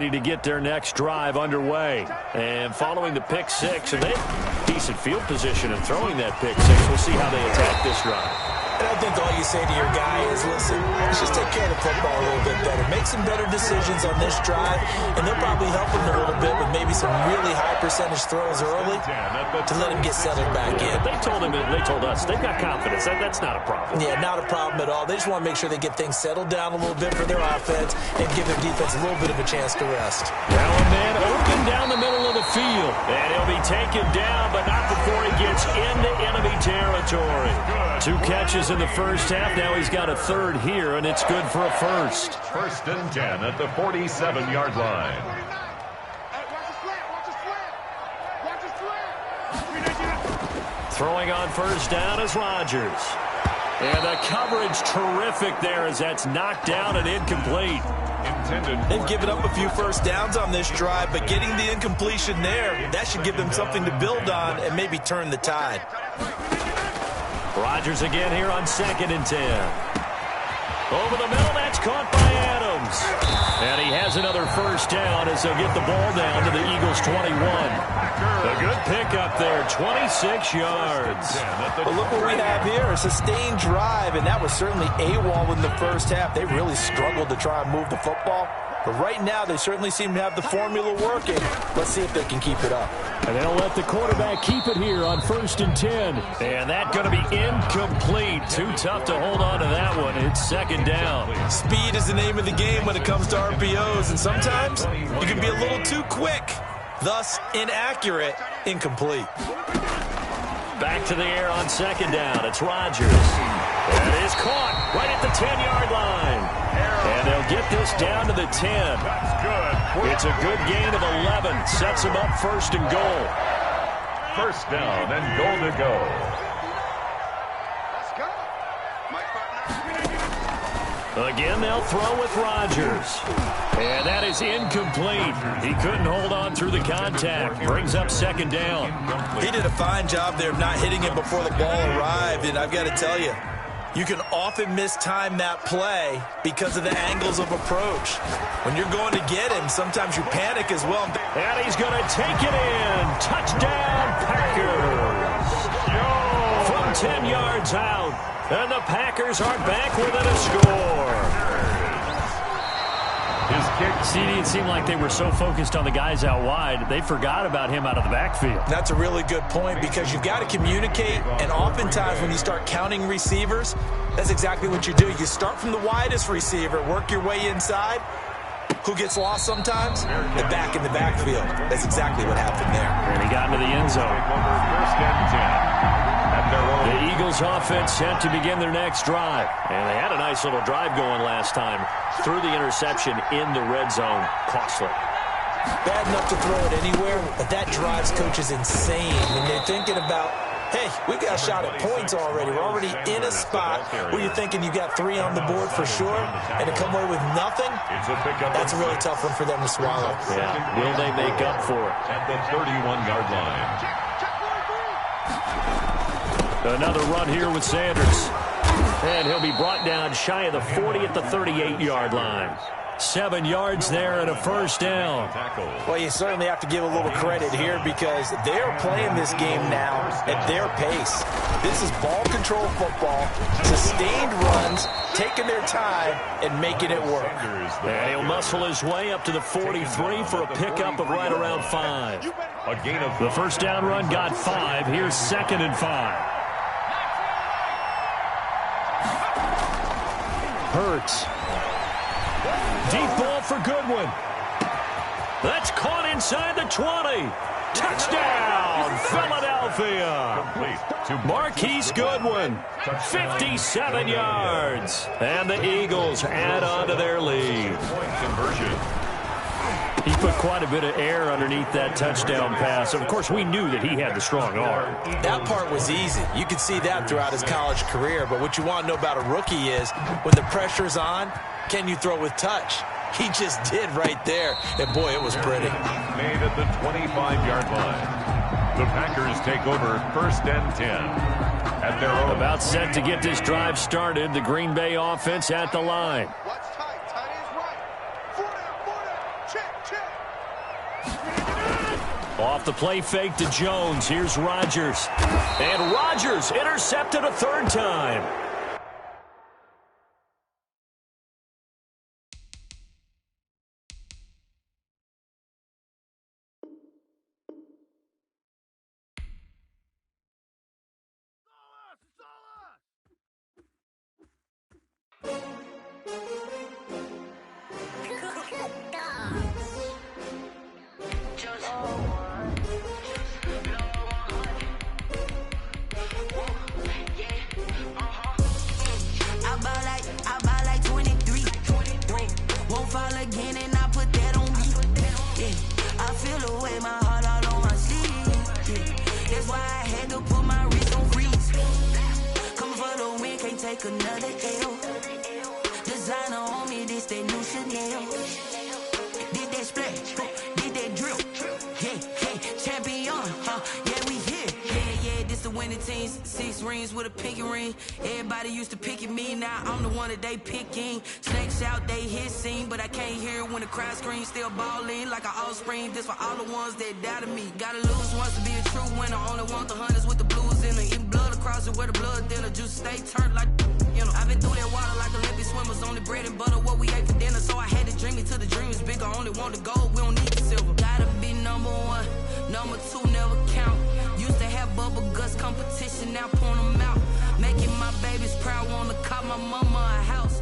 To get their next drive underway. And following the pick six, and they have decent field position in throwing that pick six. We'll see how they attack this drive. And I think all you say to your guy is, listen, let's just take care of the football a little bit better. Make some better decisions on this drive, and they'll probably help him a little bit with maybe some really high percentage throws early to let him get settled back in. They told us they've got confidence. That's not a problem. Yeah, not a problem at all. They just want to make sure they get things settled down a little bit for their offense and give their defense a little bit of a chance to rest. Now a man open down the middle of the field. And he'll be taken down, but not before he gets into enemy territory. 2 catches in the first half. Now he's got a third here, and it's good for a first. 1st and 10 at the 47-yard line. Throwing on first down is Rodgers. And the coverage terrific there as that's knocked down and incomplete. They've given up a few first downs on this drive, but getting the incompletion there, that should give them something to build on and maybe turn the tide. Rodgers again here on 2nd and 10. Over the middle, that's caught by Adams. And he has another first down as they'll get the ball down to the Eagles' 21. A good pickup there, 26 yards. Well, look what we have here, a sustained drive, and that was certainly AWOL in the first half. They really struggled to try and move the football. But right now, they certainly seem to have the formula working. Let's see if they can keep it up. And they'll let the quarterback keep it here on 1st and 10. And that's going to be incomplete. Too tough to hold on to that one. It's 2nd down. Speed is the name of the game when it comes to RPOs, and sometimes you can be a little too quick. Thus, inaccurate, incomplete. Back to the air on 2nd down. It's Rodgers. That is caught right at the 10-yard line. And they'll get this down to the 10. It's a good gain of 11. Sets them up 1st and goal. 1st down and goal to go. Again, they'll throw with Rodgers. And that is incomplete. He couldn't hold on through the contact. Brings up 2nd down. He did a fine job there of not hitting him before the ball arrived, and I've got to tell you, you can often mistime that play because of the angles of approach. When you're going to get him, sometimes you panic as well. And he's going to take it in. Touchdown, Packers. From 10 yards out. And the Packers are back within a score. His kick. It seemed like they were so focused on the guys out wide, they forgot about him out of the backfield. That's a really good point because you've got to communicate, and oftentimes when you start counting receivers, that's exactly what you do. You start from the widest receiver, work your way inside. Who gets lost sometimes? The back in the backfield. That's exactly what happened there. And he got into the end zone. 1st and 10. The Eagles offense set to begin their next drive. And they had a nice little drive going last time. Threw the interception in the red zone. Costly. Bad enough to throw it anywhere, but that drives coaches insane when they're thinking about, hey, we got a shot at points already. We're already in a spot where you're thinking you got 3 on the board for sure, and to come away with nothing, that's a really tough one for them to swallow. Yeah. Will they make up for it? At the 31-yard line. Another run here with Sanders. And he'll be brought down shy of the 40 at the 38-yard line. 7 yards there and a first down. Well, you certainly have to give a little credit here because they're playing this game now at their pace. This is ball control football, sustained runs, taking their time and making it work. And he'll muscle his way up to the 43 for a pickup of right around 5. The first down run got 5. Here's 2nd and 5. Hurts. Deep ball for Goodwin. That's caught inside the 20. Touchdown, Philadelphia. Marquise Goodwin, 57 yards. And the Eagles add on to their lead. He put quite a bit of air underneath that touchdown pass. Of course, we knew that he had the strong arm. That part was easy. You could see that throughout his college career. But what you want to know about a rookie is when the pressure's on, can you throw with touch? He just did right there. And, boy, it was pretty. Made at the 25-yard line. The Packers take over 1st and 10. At their own. About set to get this drive started. The Green Bay offense at the line. Watch tight. Tight ends right. 4 down. Check. Off the play fake to Jones. Here's Rodgers. And Rodgers intercepted a third time. Another L. Designer on me, this that new Chanel. Did that splash, did that drip. Yeah, champion, yeah, we here. Yeah, this the winning teams. 6 rings with a pinky ring. Everybody used to picking me, now I'm the one that they picking. Snakes out, they hissing, but I can't hear when the crowd screams. Still balling like an offspring. This for all the ones that doubted me. Gotta lose once to be a true winner. Only want the hunters with the blues in it. Even blood across it where the blood dinner. Juice stay turned like, you know. I've been through that water like Olympic swimmers. Only bread and butter what we ate for dinner. So I had to dream it till the dream is bigger. Only want the gold, we don't need the silver. Gotta be number 1, number 2 never count. Used to have bubble guts competition, now point them out. Making my babies proud, wanna call my mama a house.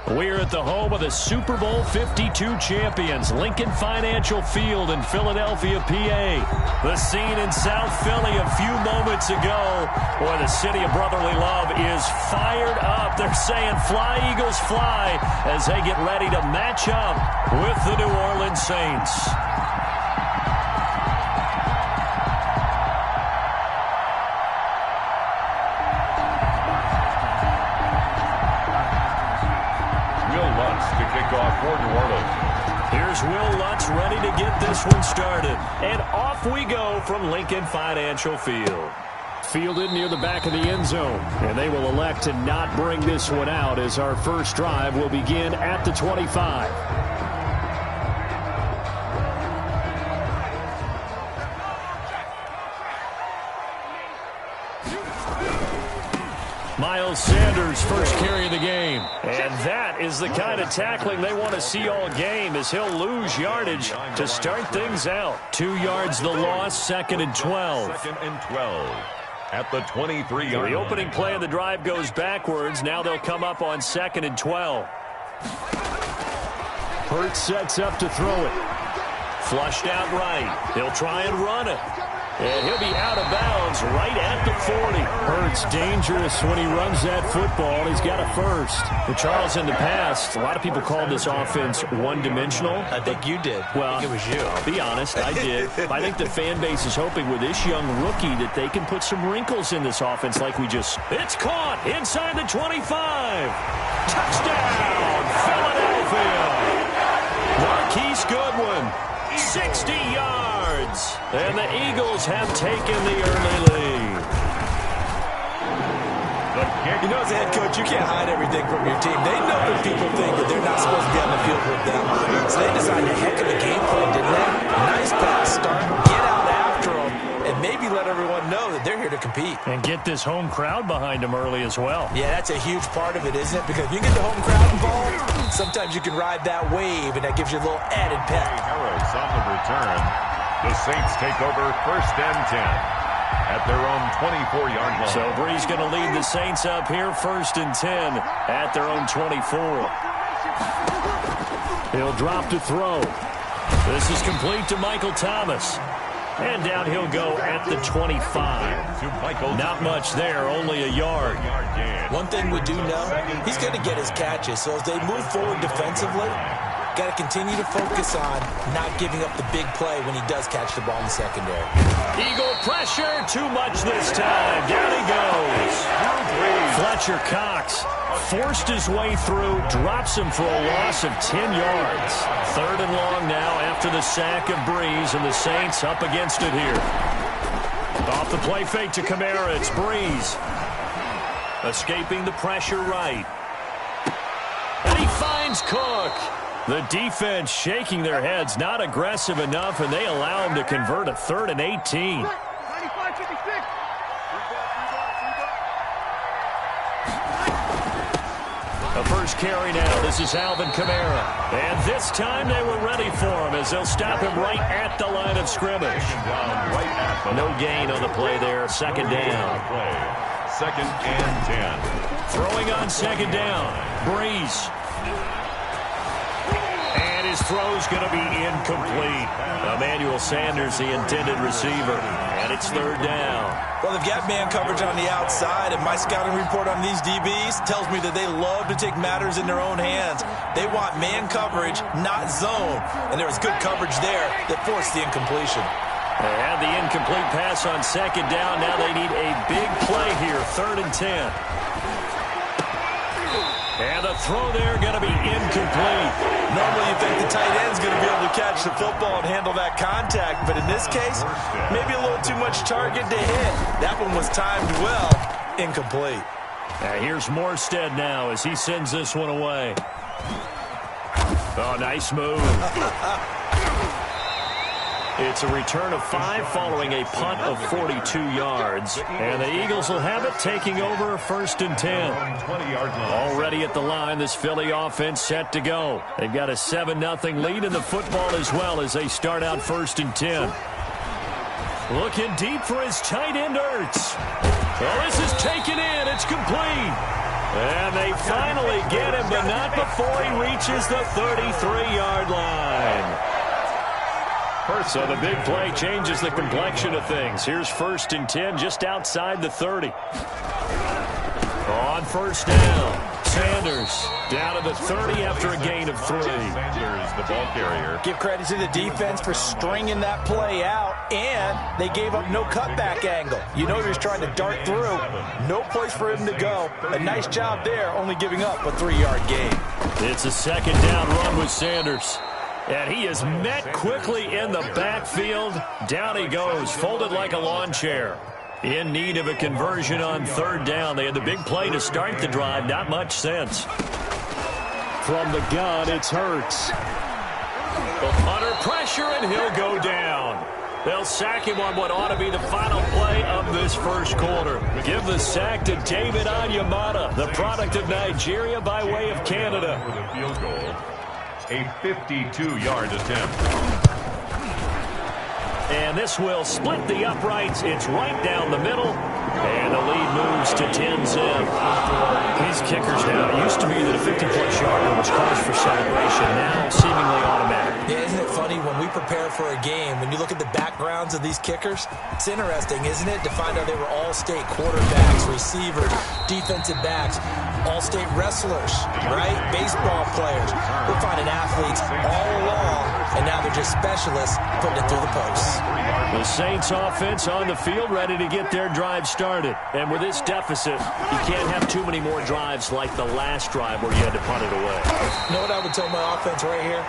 We're at the home of the Super Bowl 52 champions, Lincoln Financial Field in Philadelphia, PA. The scene in South Philly a few moments ago, where the city of brotherly love is fired up. They're saying, "Fly, Eagles, fly," as they get ready to match up with the New Orleans Saints. For New Orleans. Here's Will Lutz ready to get this one started. And off we go from Lincoln Financial Field. Fielded near the back of the end zone. And they will elect to not bring this one out as our first drive will begin at the 25. Miles Sanders first carry of the game. And that is the kind of tackling they want to see all game, as he'll lose yardage to start things out. 2 yards the loss, 2nd and 12. 2nd and 12 at the 23-yard line. The opening play of the drive goes backwards. Now they'll come up on 2nd and 12. Hurts sets up to throw it. Flushed out right. He'll try and run it. And he'll be out of bounds right at the 40. Hurts dangerous when he runs that football. He's got a first. And Charles, in the past, a lot of people called this offense one-dimensional. I think you did. Well, I think it was you. I'll be honest, I did. I think the fan base is hoping with this young rookie that they can put some wrinkles in this offense like we just... It's caught inside the 25. Touchdown, Philadelphia. Marquise Goodwin, 60 yards. And the Eagles have taken the early lead. You know, as a head coach, you can't hide everything from your team. They know that people think that they're not supposed to be on the field with them. So they designed a heck of a game plan, didn't they? Nice pass start, get out after them, and maybe let everyone know that they're here to compete. And get this home crowd behind them early as well. Yeah, that's a huge part of it, isn't it? Because if you get the home crowd involved, sometimes you can ride that wave, and that gives you a little added pep. Harris on the return. The Saints take over 1st and 10 at their own 24-yard line. So Brees going to lead the Saints up here, 1st and 10 at their own 24. He'll drop to throw. This is complete to Michael Thomas. And down he'll go at the 25. Not much there, only a yard. One thing we do know, he's going to get his catches. So as they move forward defensively, got to continue to focus on not giving up the big play when he does catch the ball in the secondary. Eagle pressure, too much this time. Down he goes. Fletcher Cox forced his way through, drops him for a loss of 10 yards. 3rd and long now after the sack of Brees, and the Saints up against it here. Off the play fake to Kamara, it's Brees. Escaping the pressure right. And he finds Cook. The defense shaking their heads, not aggressive enough, and they allow them to convert a 3rd and 18. The first carry now. This is Alvin Kamara. And this time they were ready for him as they'll stop him right at the line of scrimmage. No gain on the play there. 2nd down. 2nd and 10. Throwing on 2nd down. Breeze. And his throw's going to be incomplete. Emmanuel Sanders, the intended receiver. And it's 3rd down. Well, they've got man coverage on the outside, and my scouting report on these DBs tells me that they love to take matters in their own hands. They want man coverage, not zone. And there was good coverage there that forced the incompletion. They had the incomplete pass on 2nd down. Now they need a big play here, 3rd and 10. And the throw there going to be incomplete. Normally you think the tight end's going to be able to catch the football and handle that contact, but in this case, maybe a little too much target to hit. That one was timed well, incomplete. Here's Morstead now as he sends this one away. Oh, nice move. It's a return of 5 following a punt of 42 yards. And the Eagles will have it taking over 1st and 10. Already at the line, this Philly offense set to go. They've got a 7-0 lead in the football as well as they start out 1st and 10. Looking deep for his tight end, Ertz. Well, this is taken in. It's complete. And they finally get him, but not before he reaches the 33-yard line. So the big play changes the complexion of things. Here's 1st and 10 just outside the 30. On 1st down, Sanders down to the 30 after a gain of 3. Sanders, the ball carrier. Give credit to the defense for stringing that play out, and they gave up no cutback angle. You know he was trying to dart through. No place for him to go. A nice job there, only giving up a 3-yard gain. It's a 2nd down run with Sanders. And he is met quickly in the backfield. Down he goes, folded like a lawn chair. In need of a conversion on 3rd down. They had the big play to start the drive. Not much sense. From the gun, it's Hurts. Under pressure, and he'll go down. They'll sack him on what ought to be the final play of this 1st quarter. Give the sack to David Onyemata, the product of Nigeria by way of Canada. For the field goal. A 52-yard attempt. And this will split the uprights. It's right down the middle. And the lead moves to 10-zip. These kickers now. It used to be that a 50-plus yarder was cause for celebration. Now seemingly automatic. Yeah, isn't it funny when we prepare for a game, when you look at the backgrounds of these kickers, it's interesting, isn't it, to find out they were all-state quarterbacks, receivers, defensive backs, all-state wrestlers, right? Baseball players. We're finding athletes all along, and now they're just specialists putting it through the posts. The Saints offense on the field ready to get their drive started. And with this deficit, you can't have too many more drives like the last drive where you had to punt it away. You know what I would tell my offense right here?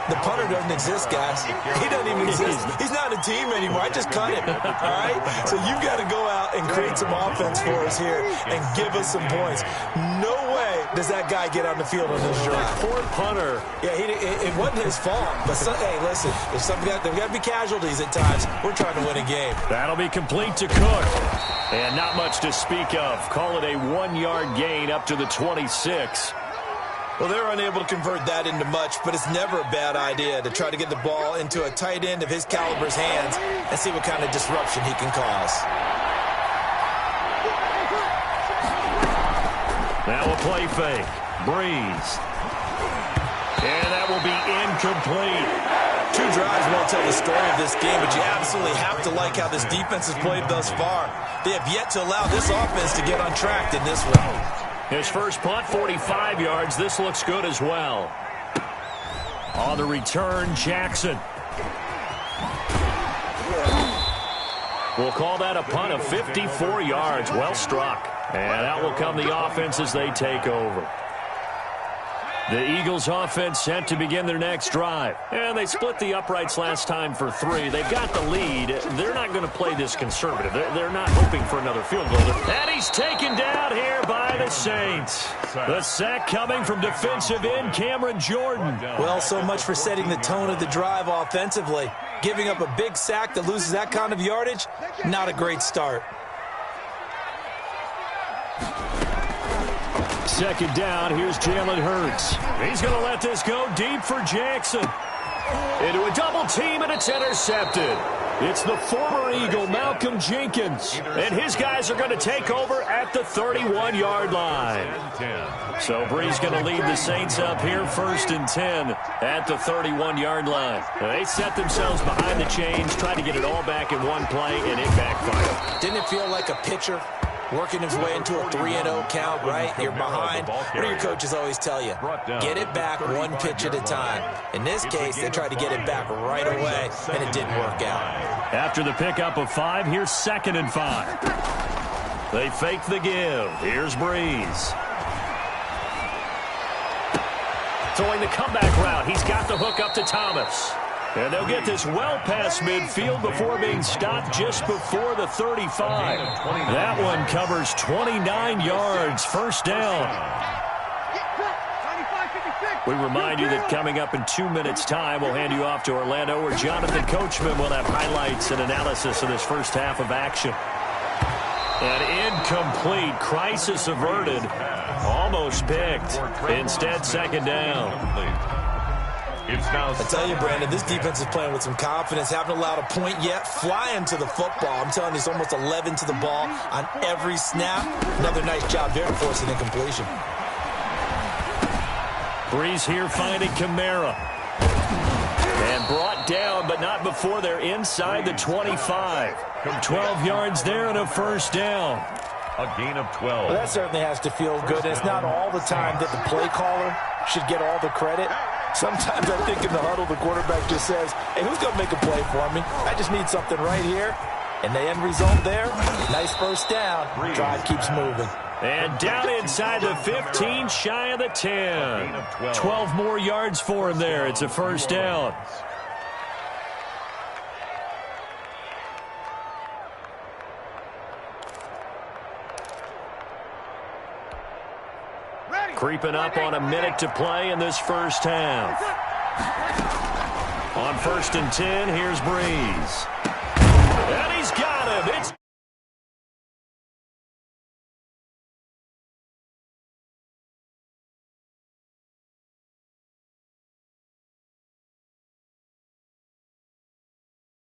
The punter doesn't exist, guys. He doesn't even exist. He's not a team anymore. I just cut him, all right? So you've got to go out and create some offense for us here and give us some points. No way does that guy get on the field on this drive. Poor punter. Yeah, it wasn't his fault. But, hey, listen, there's got to be casualties at times. We're trying to win a game. That'll be complete to Cook. And not much to speak of. Call it a 1-yard gain up to the 26. Well, they're unable to convert that into much, but it's never a bad idea to try to get the ball into a tight end of his caliber's hands and see what kind of disruption he can cause. Now a play fake. Breeze. And that will be incomplete. 2 drives won't tell the story of this game, but you absolutely have to like how this defense has played thus far. They have yet to allow this offense to get on track in this one. His first punt, 45 yards. This looks good as well. On the return, Jackson. We'll call that a punt of 54 yards. Well struck. And out will come the offense as they take over. The Eagles offense set to begin their next drive. And they split the uprights last time for 3. They've got the lead. They're not going to play this conservative. They're not hoping for another field goal. And he's taken down here by by the Saints. The sack coming from defensive end Cameron Jordan. Well, so much for setting the tone of the drive offensively. Giving up a big sack that loses that kind of yardage, not a great start. Second down, here's Jalen Hurts. He's going to let this go deep for Jackson. Into a double team, and it's intercepted. It's the former Eagle, Malcolm Jenkins. And his guys are going to take over at the 31-yard line. So Bree's going to lead the Saints up here, 1st and 10 at the 31-yard line. They set themselves behind the chains, tried to get it all back in one play, and it backfired. Didn't it feel like a pitcher working his way into a 3-0 count, right? You're behind. What do your coaches always tell you? Get it back one pitch at a time. In this case, they tried to get it back right away, and it didn't work out. After the pickup of 5, here's 2nd and 5. They fake the give. Here's Breeze. Throwing the comeback route. He's got the hook up to Thomas. And they'll get this well past midfield before being stopped just before the 35. That one covers 29 yards, 1st down. We remind you that coming up in 2 minutes' time, we'll hand you off to Orlando, where Jonathan Coachman will have highlights and analysis of this first half of action. An incomplete, crisis averted, almost picked. Instead, 2nd down. I tell you, Brandon, this defense is playing with some confidence. Haven't allowed a point yet. Flying to the football. I'm telling you, it's almost 11 to the ball on every snap. Another nice job there to force an incompletion. Breeze here finding Kamara. And brought down, but not before they're inside the 25. 12 yards there and a 1st down. A gain of 12. Well, that certainly has to feel good. It's not all the time that the play caller should get all the credit. Sometimes I think in the huddle, the quarterback just says, hey, who's going to make a play for me? I just need something right here. And the end result there, nice 1st down. Drive keeps moving. And down inside the 15, shy of the 10. 12 more yards for him there. It's a 1st down. Creeping up on a minute to play in this first half. On 1st and 10, here's Breeze. And he's got him. It's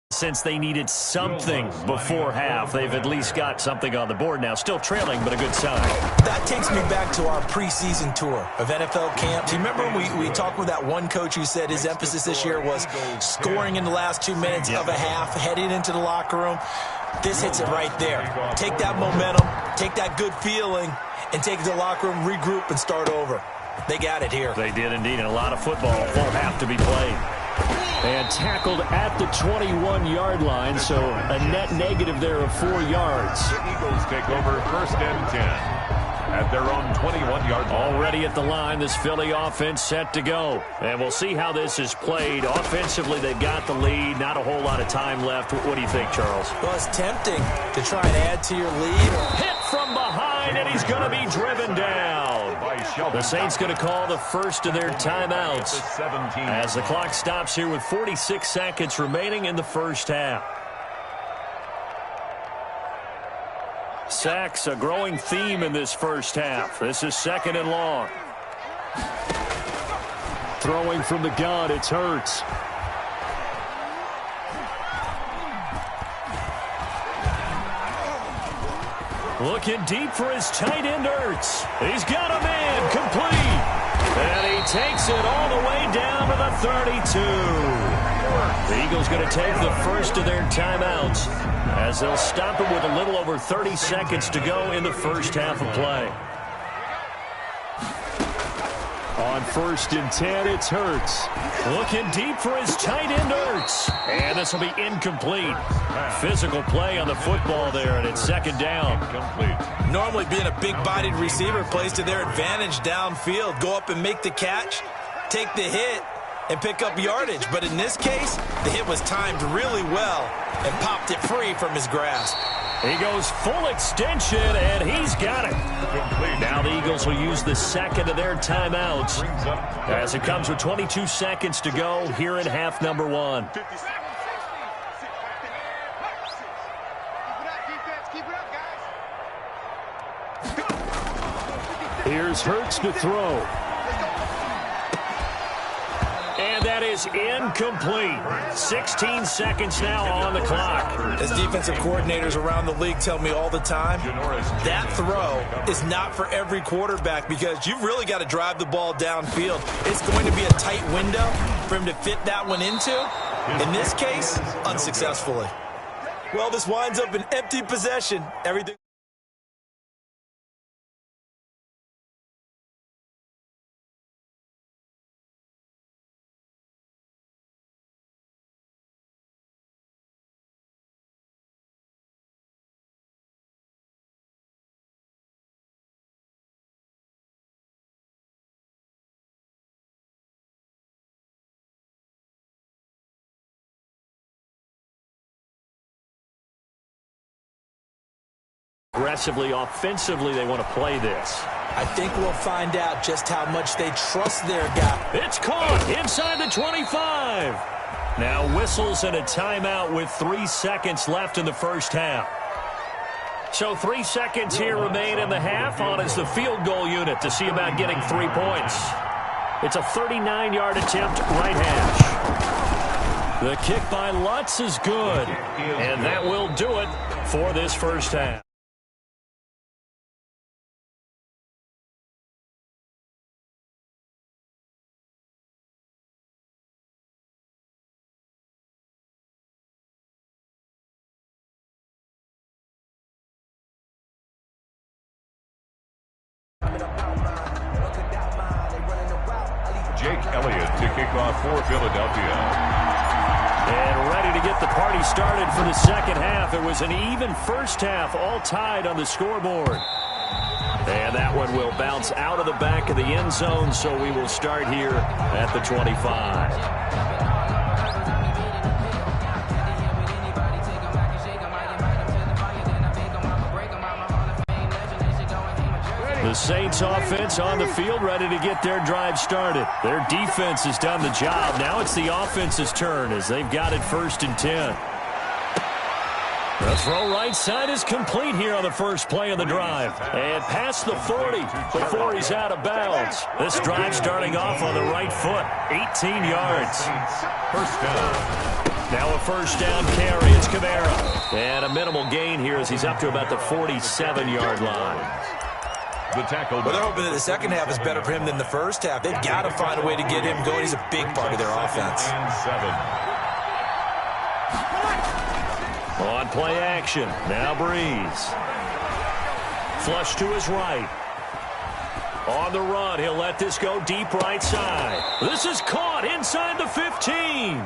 since they needed something before half. They've at least got something on the board now. Still trailing, but a good sign. That takes me back to our preseason tour of NFL camps. You remember we talked with that one coach who said his emphasis this year was scoring in the last 2 minutes of a half, heading into the locker room. This hits it right there. Take that momentum, take that good feeling, and take it to the locker room, regroup, and start over. They got it here. They did indeed, and a lot of football. Full half to be played. And tackled at the 21-yard line, so a net negative there of 4 yards. The Eagles take over 1st and 10 at their own 21-yard line. Already at the line, this Philly offense set to go. And we'll see how this is played. Offensively, they've got the lead. Not a whole lot of time left. What do you think, Charles? Well, it's tempting to try and add to your lead. Hit from behind, and he's going to be driven down. The Saints going to call the first of their timeouts as the clock stops here with 46 seconds remaining in the first half. Sacks, a growing theme in this first half. This is 2nd and long. Throwing from the gun, it's Hurts. Looking deep for his tight end, Hurts. He's got him in, complete. And he takes it all the way down to the 32. The Eagles going to take the first of their timeouts as they'll stop him with a little over 30 seconds to go in the first half of play. On 1st and 10, it's Hurts. Looking deep for his tight end, Hurts. And this will be incomplete. Physical play on the football there, and it's 2nd down. Normally being a big-bodied receiver plays to their advantage downfield. Go up and make the catch, take the hit, and pick up yardage. But in this case, the hit was timed really well and popped it free from his grasp. He goes full extension, and he's got it. Now the Eagles will use the second of their timeouts as it comes with 22 seconds to go here in half number one. Here's Hurts to throw. And that is incomplete. 16 seconds now on the clock. As defensive coordinators around the league tell me all the time, that throw is not for every quarterback because you've really got to drive the ball downfield. It's going to be a tight window for him to fit that one into. In this case, unsuccessfully. Well, this winds up an empty possession. Everything. Aggressively, offensively, they want to play this. I think we'll find out just how much they trust their guy. It's caught inside the 25. Now whistles and a timeout with 3 seconds left in the first half. So 3 seconds here remain in the half. On is the field goal unit to see about getting 3 points. It's a 39-yard attempt, right hash. The kick by Lutz is good, and that will do it for this first half. Jake Elliott to kick off for Philadelphia. And ready to get the party started for the second half. It was an even first half, all tied on the scoreboard. And that one will bounce out of the back of the end zone, so we will start here at the 25. The Saints offense on the field, ready to get their drive started. Their defense has done the job. Now it's the offense's turn as they've got it 1st and 10. The throw right side is complete here on the first play of the drive. And past the 40 before he's out of bounds. This drive starting off on the right foot. 18 yards. First down. Now a first down carry. It's Kamara. And a minimal gain here as he's up to about the 47-yard line. The tackle. Well, they're hoping that the second half is better for him than the first half. They've got to find a way to get him going. He's a big part of their offense. And 7. On play action. Now Breeze. Flush to his right. On the run, he'll let this go deep right side. This is caught inside the 15.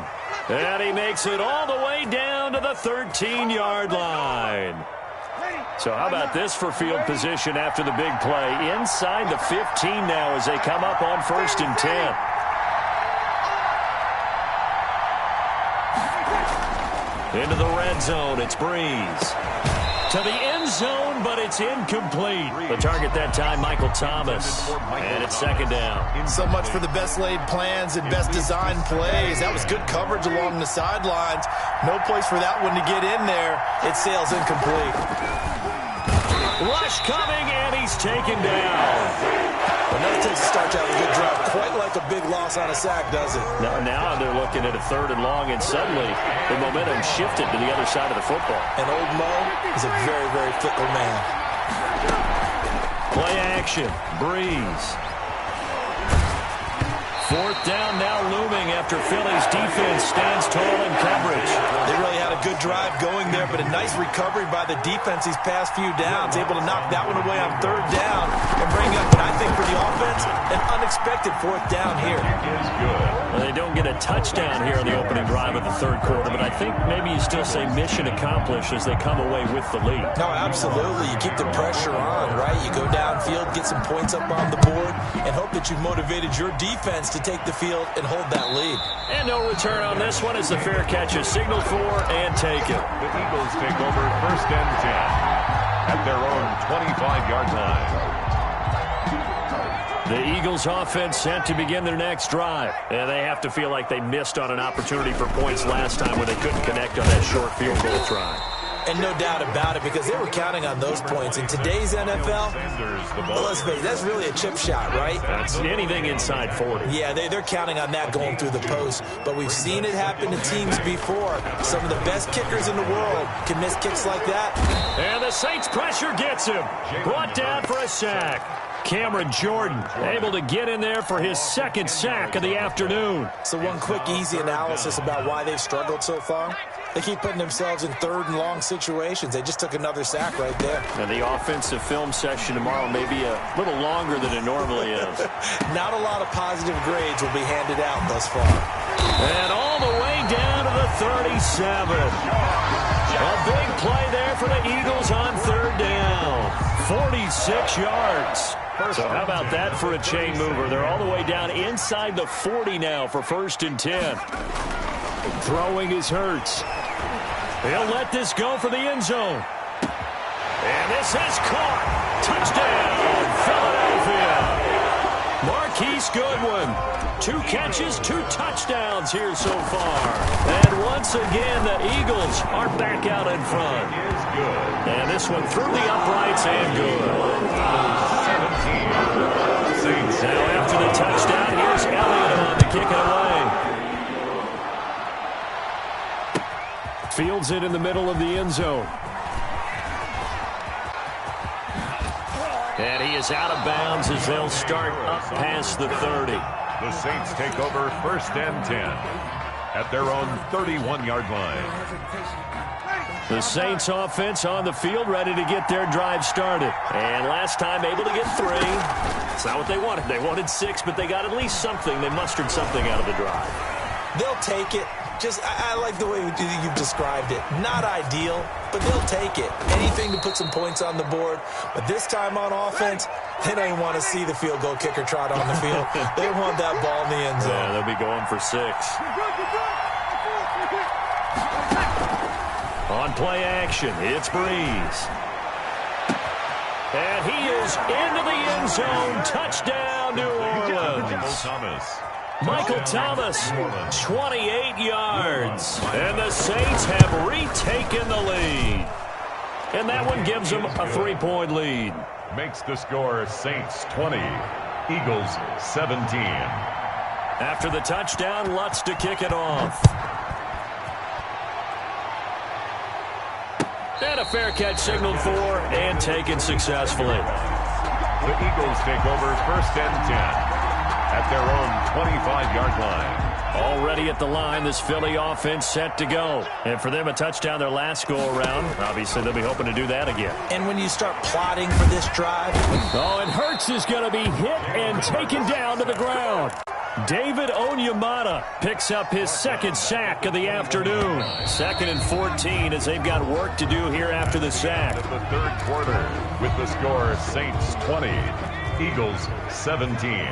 And he makes it all the way down to the 13-yard line. So how about this for field position after the big play? Inside the 15 now as they come up on 1st and 10. Into the red zone, it's Breeze. To the end zone, but it's incomplete. The target that time, Michael Thomas. And it's 2nd down. So much for the best laid plans and best designed plays. That was good coverage along the sidelines. No place for that one to get in there. It sails incomplete. Rush coming, and he's taken down. Enough to start to have a good drive. Quite like a big loss on a sack, does it? Now they're looking at a 3rd and long, and suddenly the momentum shifted to the other side of the football. And old Mo is a very, very fickle man. Play action. Breeze. 4th down now looming after Philly's defense stands tall in coverage. They really had a good drive going there, but a nice recovery by the defense these past few downs. Able to knock that one away on 3rd down and bring up, I think, for the offense, an unexpected 4th down here. It is good. Well, they don't get get a touchdown here on the opening drive of the third quarter, but I think maybe you still say mission accomplished as they come away with the lead. No, absolutely. You keep the pressure on, right? You go downfield, get some points up on the board, and hope that you've motivated your defense to take the field and hold that lead. And no return on this one as the fair catch is signaled for and taken. The Eagles take over 1st and 10 at their own 25-yard line. The Eagles offense set to begin their next drive. And they have to feel like they missed on an opportunity for points last time when they couldn't connect on that short field goal try. And no doubt about it, because they were counting on those points. In today's NFL, well, let's face it, that's really a chip shot, right? That's anything inside 40. Yeah, they're counting on that going through the post. But we've seen it happen to teams before. Some of the best kickers in the world can miss kicks like that. And the Saints pressure gets him. Brought down for a sack. Cameron Jordan able to get in there for his second sack of the afternoon. So one quick, easy analysis about why they've struggled so far. They keep putting themselves in third and long situations. They just took another sack right there. And the offensive film session tomorrow may be a little longer than it normally is. Not a lot of positive grades will be handed out thus far. And all the way down to the 37. A big play there for the Eagles on third down. 46 yards. So how about that for a chain mover? They're all the way down inside the 40 now for 1st and 10. Throwing is Hurts. He'll let this go for the end zone. And this is caught. Touchdown, Philadelphia. Marquise Goodwin. 2 catches, 2 touchdowns here so far. And once again, the Eagles are back out in front. And this one through the uprights and good. 17. Now after the touchdown, here's Elliott on to kick it away. Fields it in the middle of the end zone. And he is out of bounds as they'll start up past the 30. The Saints take over 1st and 10 at their own 31-yard line. The Saints offense on the field ready to get their drive started. And last time able to get 3. It's not what they wanted. They wanted 6, but they got at least something. They mustered something out of the drive. They'll take it. I like the way you've described it. Not ideal, but they'll take it. Anything to put some points on the board. But this time on offense, they don't even want to see the field goal kicker trot on the field. They want that ball in the end zone. Yeah, they'll be going for 6. On play action, it's Breeze. And he is into the end zone. Touchdown, New Orleans. Michael Thomas, 28 yards. And the Saints have retaken the lead. And that one gives them a 3-point lead. Makes the score Saints 20, Eagles 17. After the touchdown, Lutz to kick it off. And a fair catch signaled for and taken successfully. The Eagles take over 1st and 10 at their own 25-yard line. Already at the line, this Philly offense set to go. And for them, a touchdown their last go-around. Obviously, they'll be hoping to do that again. And when you start plotting for this drive... Oh, and Hurts is going to be hit and taken down to the ground. David Onyemata picks up his second sack of the afternoon. 2nd and 14 as they've got work to do here after the sack. The third quarter with the score Saints 20, Eagles 17.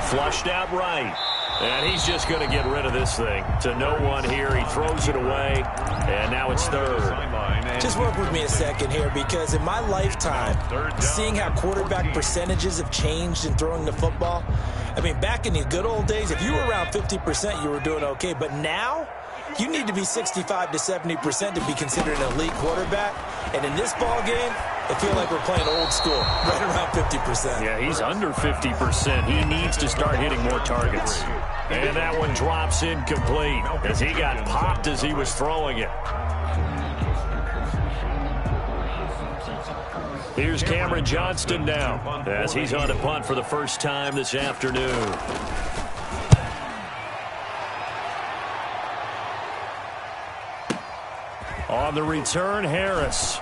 Flushed out right. And he's just going to get rid of this thing. To no one here. He throws it away. And now it's 3rd. Just work with me a second here, because in my lifetime, seeing how quarterback percentages have changed in throwing the football, I mean, back in the good old days, if you were around 50%, you were doing okay. But now, you need to be 65 to 70% to be considered an elite quarterback. And in this ball game, I feel like we're playing old school, right around 50%. Yeah, he's under 50%. He needs to start hitting more targets. And that one drops incomplete as he got popped as he was throwing it. Here's Cameron Johnston now as he's on a punt for the first time this afternoon. On the return, Harris.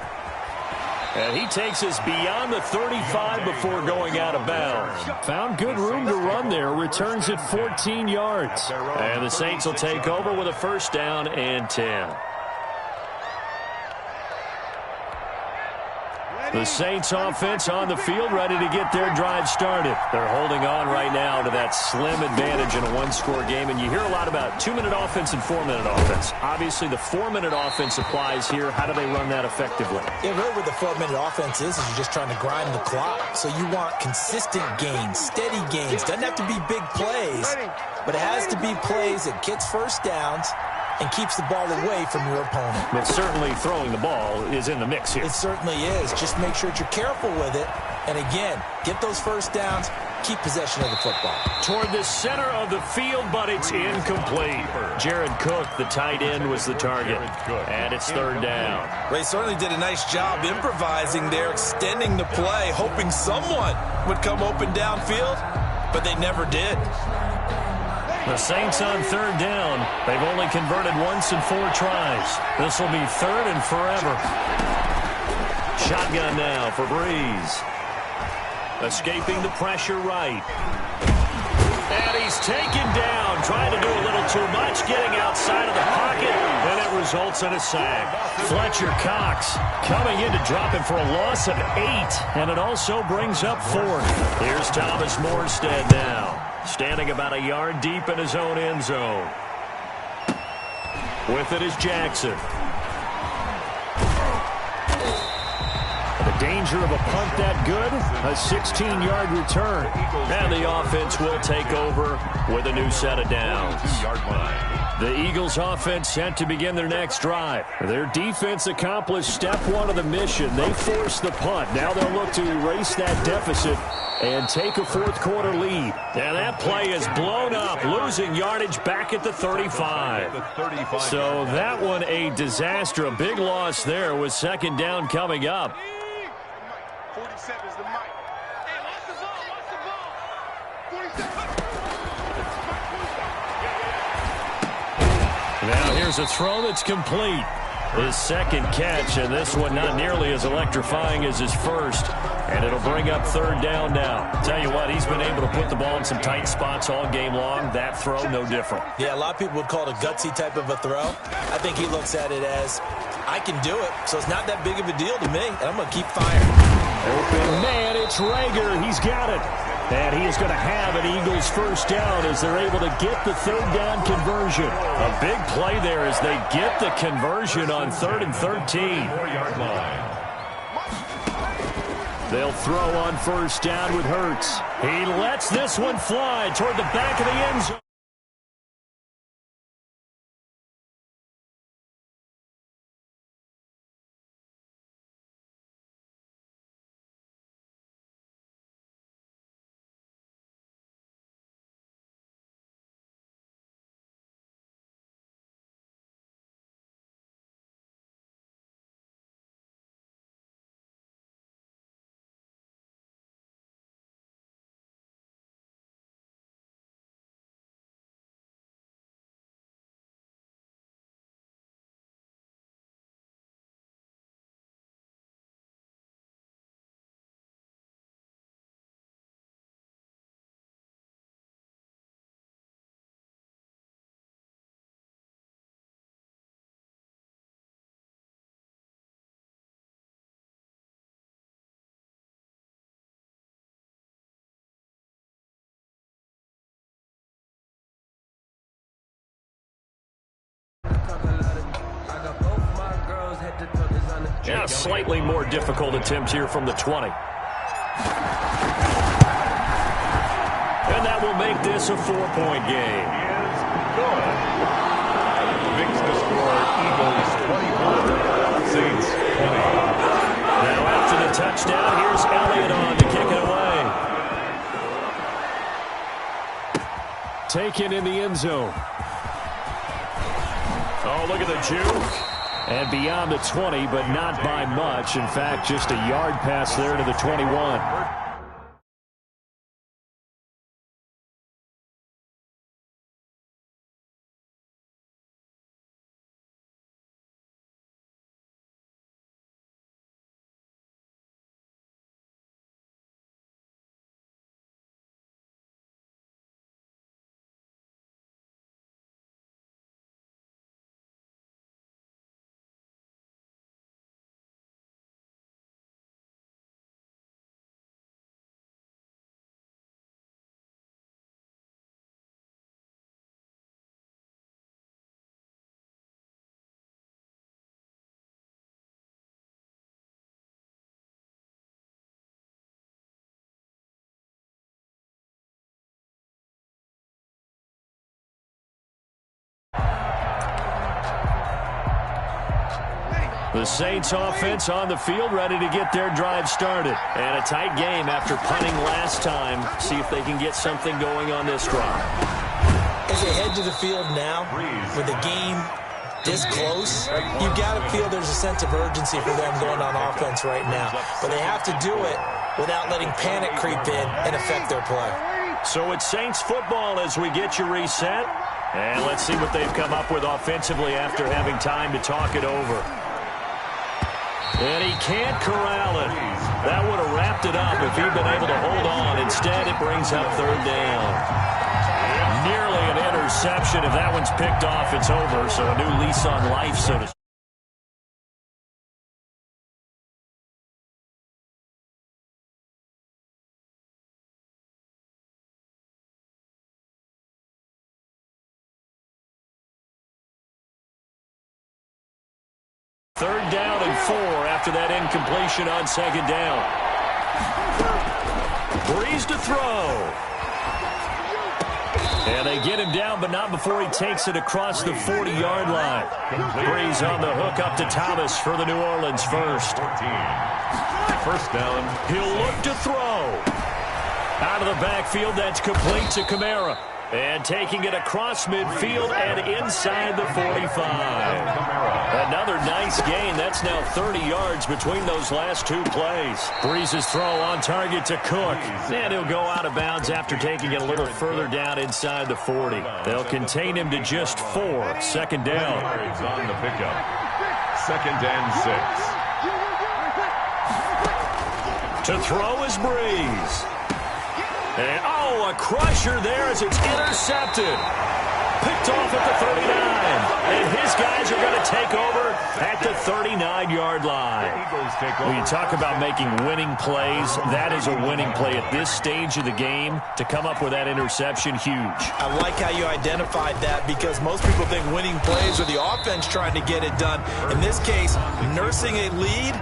And he takes us beyond the 35 before going out of bounds. Found good room to run there. Returns it 14 yards. And the Saints will take over with a first down and 10. The Saints offense on the field, ready to get their drive started. They're holding on right now to that slim advantage in a one-score game. And you hear a lot about 2-minute offense and 4-minute offense. Obviously, the 4-minute offense applies here. How do they run that effectively? Yeah, really what the 4-minute offense is you're just trying to grind the clock. So you want consistent gains, steady gains. Doesn't have to be big plays, but it has to be plays that gets first downs and keeps the ball away from your opponent. But certainly throwing the ball is in the mix here. It certainly is. Just make sure that you're careful with it. And again, get those first downs, keep possession of the football. Toward the center of the field, but it's incomplete. Jared Cook, the tight end, was the target. And it's third down. Ray certainly did a nice job improvising there, extending the play, hoping someone would come open downfield, but they never did. The Saints on third down. They've only converted once in 4 tries. This will be third and forever. Shotgun now for Breeze. Escaping the pressure right. And he's taken down, trying to do a little too much, getting outside of the pocket, and it results in a sack. Fletcher Cox coming in to drop him for a loss of 8, and it also brings up 4th. Here's Thomas Morstead now, standing about a yard deep in his own end zone. With it is Jackson. The danger of a punt that good, a 16-yard return. And the offense will take over with a new set of downs. The Eagles offense set to begin their next drive. Their defense accomplished step 1 of the mission. They forced the punt. Now they'll look to erase that deficit and take a fourth-quarter lead. And that play is blown up, losing yardage back at the 35. So that one a disaster, a big loss there with second down coming up. 47 is the mic. Hey, watch the ball, 47. Now here's a throw that's complete. His second catch, and this one not nearly as electrifying as his first. And it'll bring up third down now. Tell you what, he's been able to put the ball in some tight spots all game long. That throw, no different. Yeah, a lot of people would call it a gutsy type of a throw. I think he looks at it as, I can do it, so it's not that big of a deal to me, and I'm going to keep firing. Open man, it's Rager. He's got it. And he is going to have an Eagles first down as they're able to get the third down conversion. A big play there as they get the conversion on 3rd and 13. 4-yard line. They'll throw on first down with Hurts. He lets this one fly toward the back of the end zone. Yeah, slightly more difficult attempt here from the 20. And that will make this a 4-point game. Is good. Makes the score Eagles 21, Saints 20. Now after the touchdown, here's Elliott on to kick it away. Taken in the end zone. Oh, look at the juke. And beyond the 20, but not by much. In fact, just a yard pass there to the 21. The Saints offense on the field, ready to get their drive started. And a tight game after punting last time. See if they can get something going on this drive. As they head to the field now, with the game this close, you've got to feel there's a sense of urgency for them going on offense right now. But they have to do it without letting panic creep in and affect their play. So it's Saints football as we get you reset. And let's see what they've come up with offensively after having time to talk it over. And he can't corral it. That would have wrapped it up if he'd been able to hold on. Instead, it brings up third down. Nearly an interception. If that one's picked off, it's over. So a new lease on life, so to speak. Third down and 4 after that incompletion on second down. Breeze to throw. And they get him down, but not before he takes it across the 40-yard line. Breeze on the hook up to Thomas for the New Orleans first. First down. He'll look to throw. Out of the backfield, that's complete to Kamara. And taking it across midfield and inside the 45. Another nice gain. That's now 30 yards between those last two plays. Breeze's throw on target to Cook. And he'll go out of bounds after taking it a little further down inside the 40. They'll contain him to just 4. Second down. Yards on the pickup. Second and 6. To throw is Breeze. And, a crusher there as it's intercepted. Picked off at the 39. And his guys are going to take over at the 39-yard line. When you talk about making winning plays, that is a winning play at this stage of the game. To come up with that interception, huge. I like how you identified that because most people think winning plays are the offense trying to get it done. In this case, nursing a lead,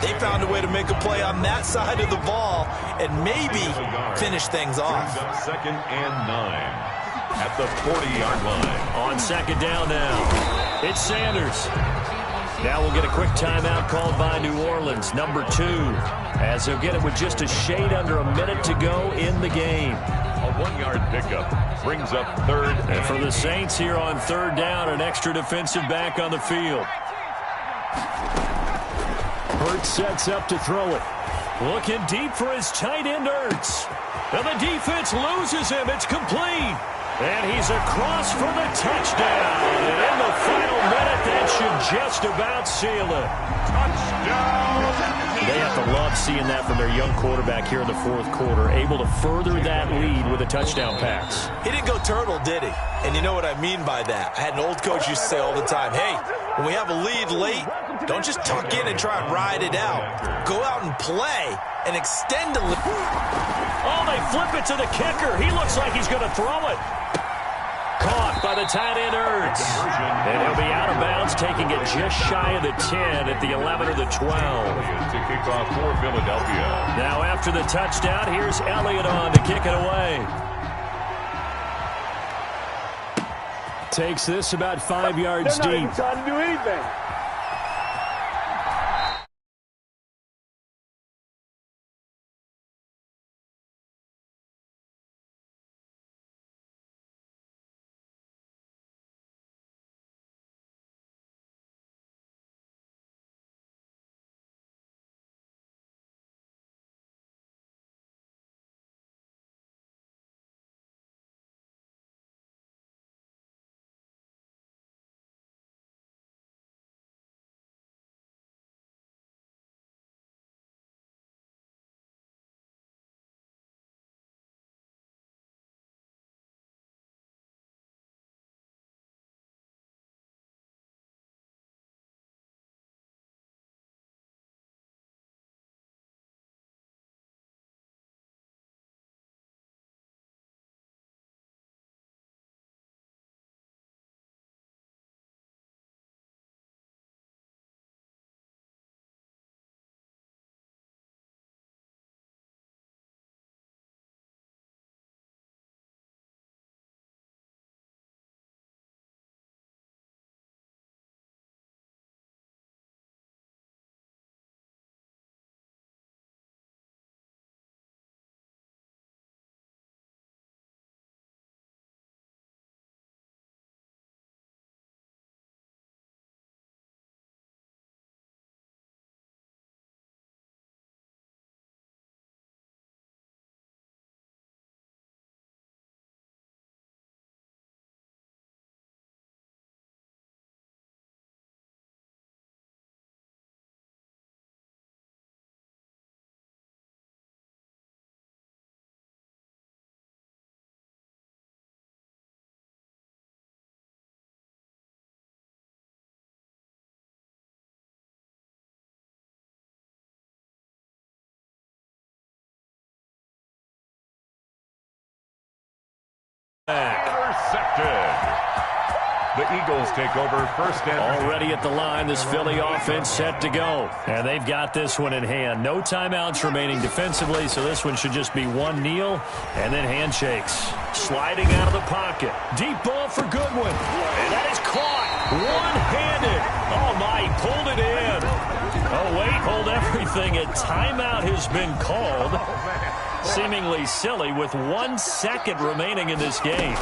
they found a way to make a play on that side of the ball and maybe finish things off. Second and 9 at the 40-yard line. On second down now, it's Sanders. Now we'll get a quick timeout called by New Orleans, number 2, as they'll get it with just a shade under a minute to go in the game. A 1-yard pickup brings up third. And for the Saints here on third down, an extra defensive back on the field. Hurts sets up to throw it. Looking deep for his tight end, Ertz. And the defense loses him. It's complete. And he's across for the touchdown. And in the final minute, that should just about seal it. Touchdown! They have to love seeing that from their young quarterback here in the fourth quarter, able to further that lead with a touchdown pass. He didn't go turtle, did he? And you know what I mean by that. I had an old coach used to say all the time, hey, when we have a lead late, don't just tuck in and try and ride it out. Go out and play and extend the lead. Oh, they flip it to the kicker. He looks like he's going to throw it. Caught by the tight end, Ertz. And he'll be out of bounds, taking it just shy of the 10 at the 11 or the 12. To kick off for Philadelphia. Now after the touchdown, here's Elliott on to kick it away. Takes this about 5 yards deep. They're not even trying to do anything. The Eagles take over first and already at the line. This Philly offense set to go. And they've got this one in hand. No timeouts remaining defensively, so this one should just be one kneel and then handshakes. Sliding out of the pocket. Deep ball for Goodwin. And that is caught. One-handed. Oh, my, he pulled it in. Oh, wait, hold everything. A timeout has been called. Seemingly silly with 1 second remaining in this game.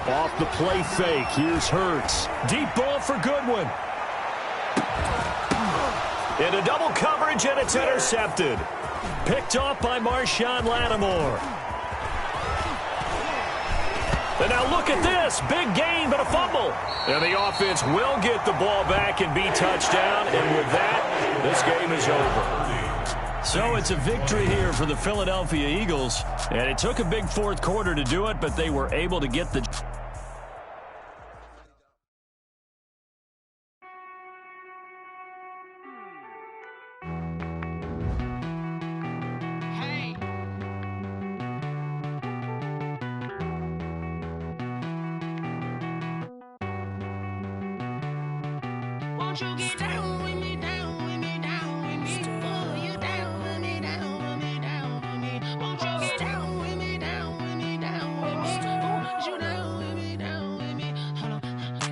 Off the play fake, here's Hurts. Deep ball for Goodwin. Into double coverage, and it's intercepted. Picked off by Marshawn Lattimore. And now look at this. Big gain, but a fumble. And the offense will get the ball back and be touchdown. And with that, this game is over. So it's a victory here for the Philadelphia Eagles. And it took a big fourth quarter to do it, but they were able to get the... Won't you get down with me, down with me, down with me? Oh, you down with me, down with me, down with me. Won't you get down with me, down with me, down with me? Oh, you down with me, down with me? Hold on.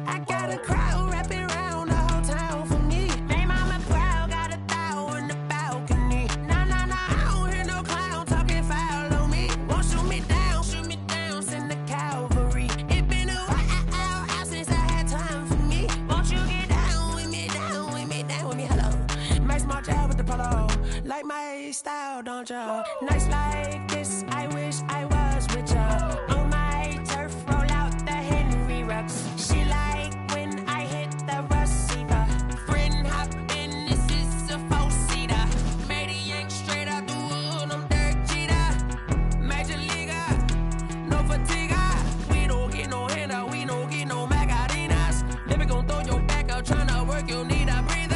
I got a crowd wrapping around the whole town for me. They mama proud, got a thou in the balcony. Nah, nah, nah, I don't hear no clown talking foul on me. Won't shoot me down, send the cavalry. It been a while since I had time for me. Won't you get down with me, down with me, down with me? Hello. Nice smart job with the polo. Like my style, don't ya? Nice like this, I wish I was with ya. On my turf, roll out the Henry Rux. She like when I hit the receiver. Friend hop in, this is a four-seater. Made a yank straight out the wood, I'm Derek Jeter. Major leaguer, no fatigue. We don't get no handout, we don't get no Magarinas. Never gon' throw your back out, tryna work, you need a breather.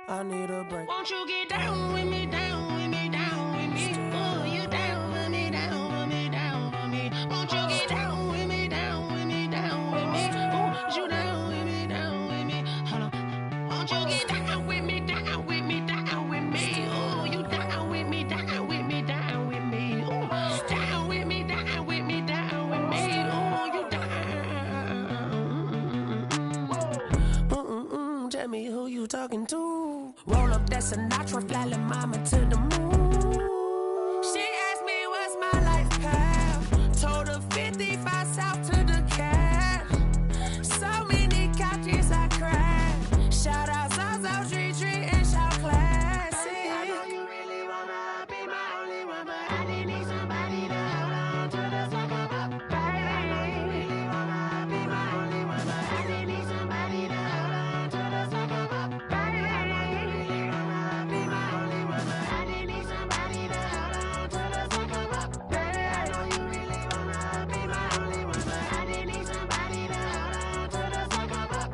I need a break. Won't you get down with me, down with me, down with me? Oh, you down with me, down with me, down with me? Won't you get down with me, down with me, down with me? Oh, you down with me, down with me? Hold on. Won't you get down with me, down with me, down with me? Oh, you down with me, down with me, down with me? Oh, down with me, down with me, down with me? Oh, you down. Tell me who you talking to. Roll up that Sinatra, fly la mama to the moon. She asked me what's my life path. Told her 55 south to the cat. So many couches I cried. Shout out Zazo, Tree, and shout classic. I know you really wanna be my only one, but I didn't need somebody to hold on to the second up. I know you really wanna be my only one, but I didn't need somebody to hold on to the second up. I know you really wanna be my only one, but I didn't need somebody to hold on to the second up. I know you really wanna be my only one, but I didn't need somebody to hold on to the second up.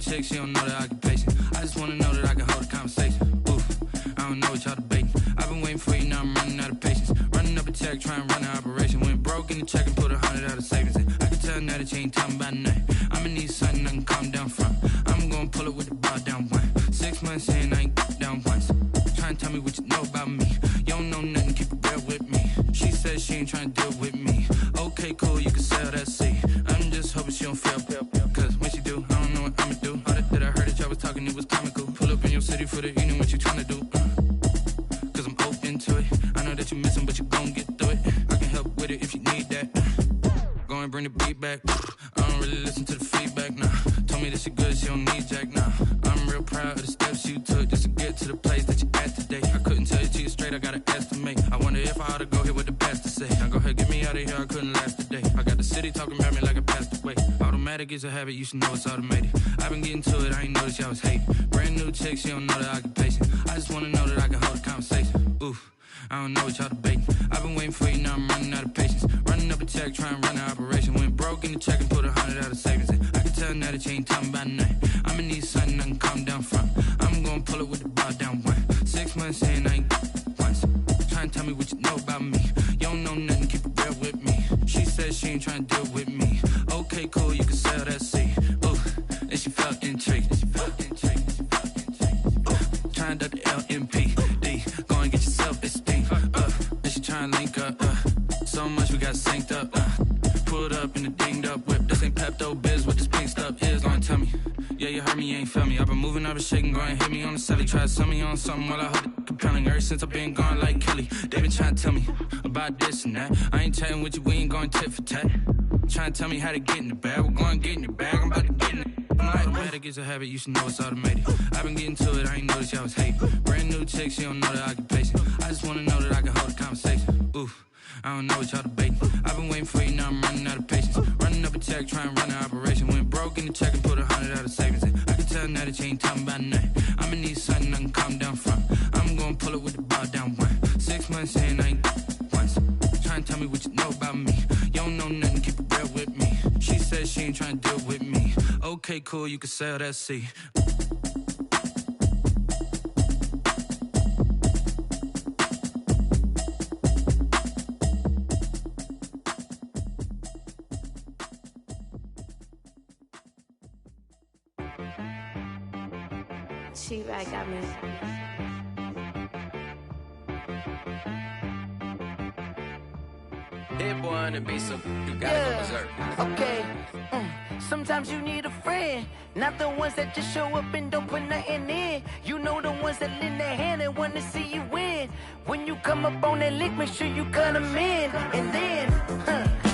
chick, she don't know that I can patient. I just wanna know that I can hold a conversation. Oof, I don't know what y'all debating. I've been waiting for you, now I'm running out of patience. Running up a check, trying to run an operation. Went broke in the check and put 100 out of savings in. I can tell now that you ain't talking about nothing. I'ma need something I can calm down from. I'm gonna pull it with the bar down one. 6 months in, I ain't down once. Trying to tell me what you know about me. You don't know nothing, keep it real with me. She says she ain't trying to deal with me. Okay, cool, you can sell that seed. I'm just hoping she don't fail. Cause when she do, I don't know what I'ma do. All that I heard that y'all was talking, it was comical. Pull up in your city for the evening, what you trying to do? Cause I'm open to it. I know that you missing, but you gon' get through it. I can help with it if you need that. Go and bring the beat back. I don't really listen to the feedback, nah. Told me that she good, she don't need jack, nah. I'm real proud of the steps you took just to get to the place that you at today. I couldn't tell you to you straight, I gotta estimate. I wonder if I ought to go here with the best to say. Now go ahead, get me out of here, I couldn't last today. I got the city talking about me like I passed away. Automatic is a habit, you should know it's automated. I've been getting to it, I ain't noticed y'all was hating. Brand new chick, she don't know that I can patient. I just wanna know that I can hold a conversation. Oof, I don't know what y'all debating. I've been waiting for you, now I'm running out of patience. Running up a check, trying to run an operation. Went broke in the check and put 100 out of savings in. I can tell now that you ain't talking about nothing. I'ma need something I can calm down from. I'm gonna pull it with the bar down one. 6 months in, I ain't once. Trying to tell me what you know about me. You don't know nothing, keep it real with me. She says she ain't trying to deal with me. Okay, cool, you can sell that seed. Ooh, and she felt intrigued. Trying to the LMPD. Go and get yourself esteem. And she trying to link up. So much we got synced up. Pulled up in the dinged up whip. This ain't Pepto-Biz, what this pink stuff is. Long tell me. Yeah, you heard me, you ain't feel me. I've been moving, I've been shaking, go and hit me on the celly. Try to sell me on something while I heard it compelling. Ever since I've been gone like Kelly, they been trying to tell me about this and that. I ain't chatting with you, we ain't going tit for tat. Trying to tell me how to get in the bag. We're going to get in the bag, I'm about to get in it. Automatic is a habit, you should know it's automated. I've been getting to it, I ain't noticed y'all was hating. Brand new chick, she don't know that I can patient. I just wanna know that I can hold a conversation. Oof, I don't know what y'all debating. I've been waiting for you, now I'm running out of patience. Running up a check, trying to run an operation. Went broke in the check and put 100 out of savings in. I can tell now that you ain't talking about nothing. I'ma need something I can calm down from. I'm gonna pull it with the bar down one. 6 months in, I ain't once. Trying to tell me what you know about me. You don't know nothing, keep it real with me. She says she ain't trying to deal with me. Okay, cool, you can sell that seed. She-Rag got me. Hit boy on the beat, so you gotta go berserk. Okay. Sometimes you need a friend, not the ones that just show up and don't put nothing in. You know the ones that lend their hand and wanna see you win. When you come up on that lick, make sure you cut them in. And then,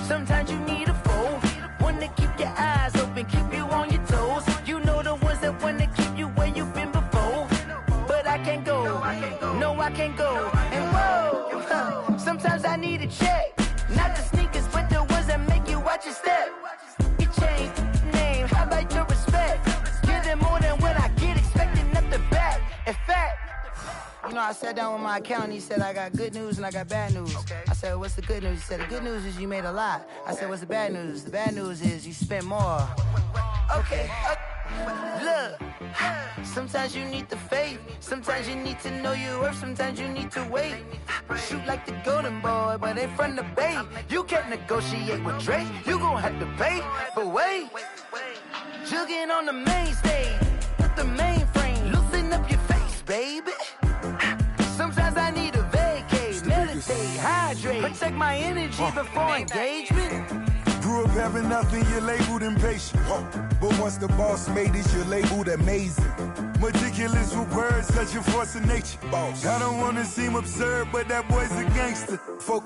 sometimes you need a foe, one to keep your eyes open, keep you on your toes. You know the ones that wanna keep you where you've been before. But I can't go, no I can't go. And whoa, sometimes I need a check. Not the sneakers, but the ones that make you watch your step. You change name, how about your respect? Give them more than what I get, expecting nothing back. In fact, you know, I sat down with my accountant, he said, I got good news and I got bad news. I said, what's the good news? He said, the good news is you made a lot. I said, what's the bad news? The bad news is you spent more. Okay. Look, sometimes you need the faith, sometimes you need to know your worth, sometimes you need to wait. Shoot like the golden boy, but ain't from the bay. You can't negotiate with Drake, you gon' have to pay. But wait, jugging on the main stage with the mainframe, loosen up your face, baby. Sometimes I need a vacate, meditate, hydrate, protect my energy before engagement. Grew up having nothing, you're labeled impatient. But once the boss made it, you're labeled amazing. Meticulous with words, such a force of nature. I don't wanna seem absurd, but that boy's a gangster.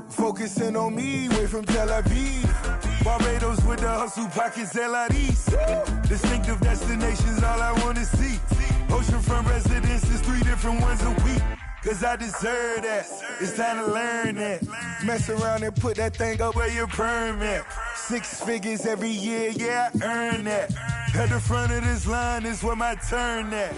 Focusing on me, way from Tel Aviv. Barbados with the hustle pockets, LIDs. Distinctive destinations, all I wanna see. Oceanfront residences, 3 different ones a week. Cause I deserve that, it's time to learn that. Mess around and put that thing up where your permit. 6 figures every year, yeah, I earn that. At the front of this line is where my turn at.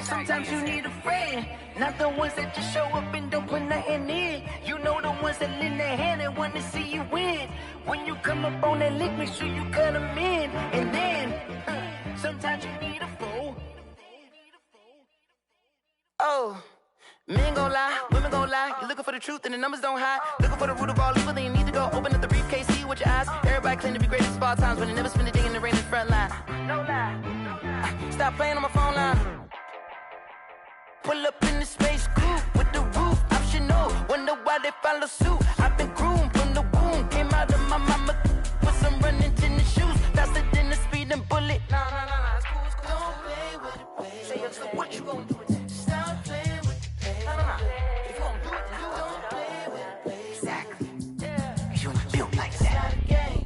Sometimes you need a friend, not the ones that just show up and don't put nothing in. You know the ones that lend their hand and wanna see you win. When you come up on that lick, make sure you cut them in. And then, Sometimes you need a fool. Oh. Men gon' lie, women gon' lie. You're looking for the truth and the numbers don't hide. Looking for the root of all evil, then you need to go open up the briefcase, see with your eyes. Everybody claim to be great at small times, but they never spend a day in the rain in the front line. No lie. Stop playing on my phone line. Pull up in the space coupe with the roof optional. Wonder why they follow suit. I've been groomed from the womb. Came out of my mama with some running tennis shoes. Faster than the speeding bullet. Nah, it's cool, it's cool. Don't play with it, baby. Say so what you gon' do with it? Stop playing with it, baby. If you gon' do it, then don't play with it, baby. Exactly. Yeah. Cause you ain't built like that. It's not a game.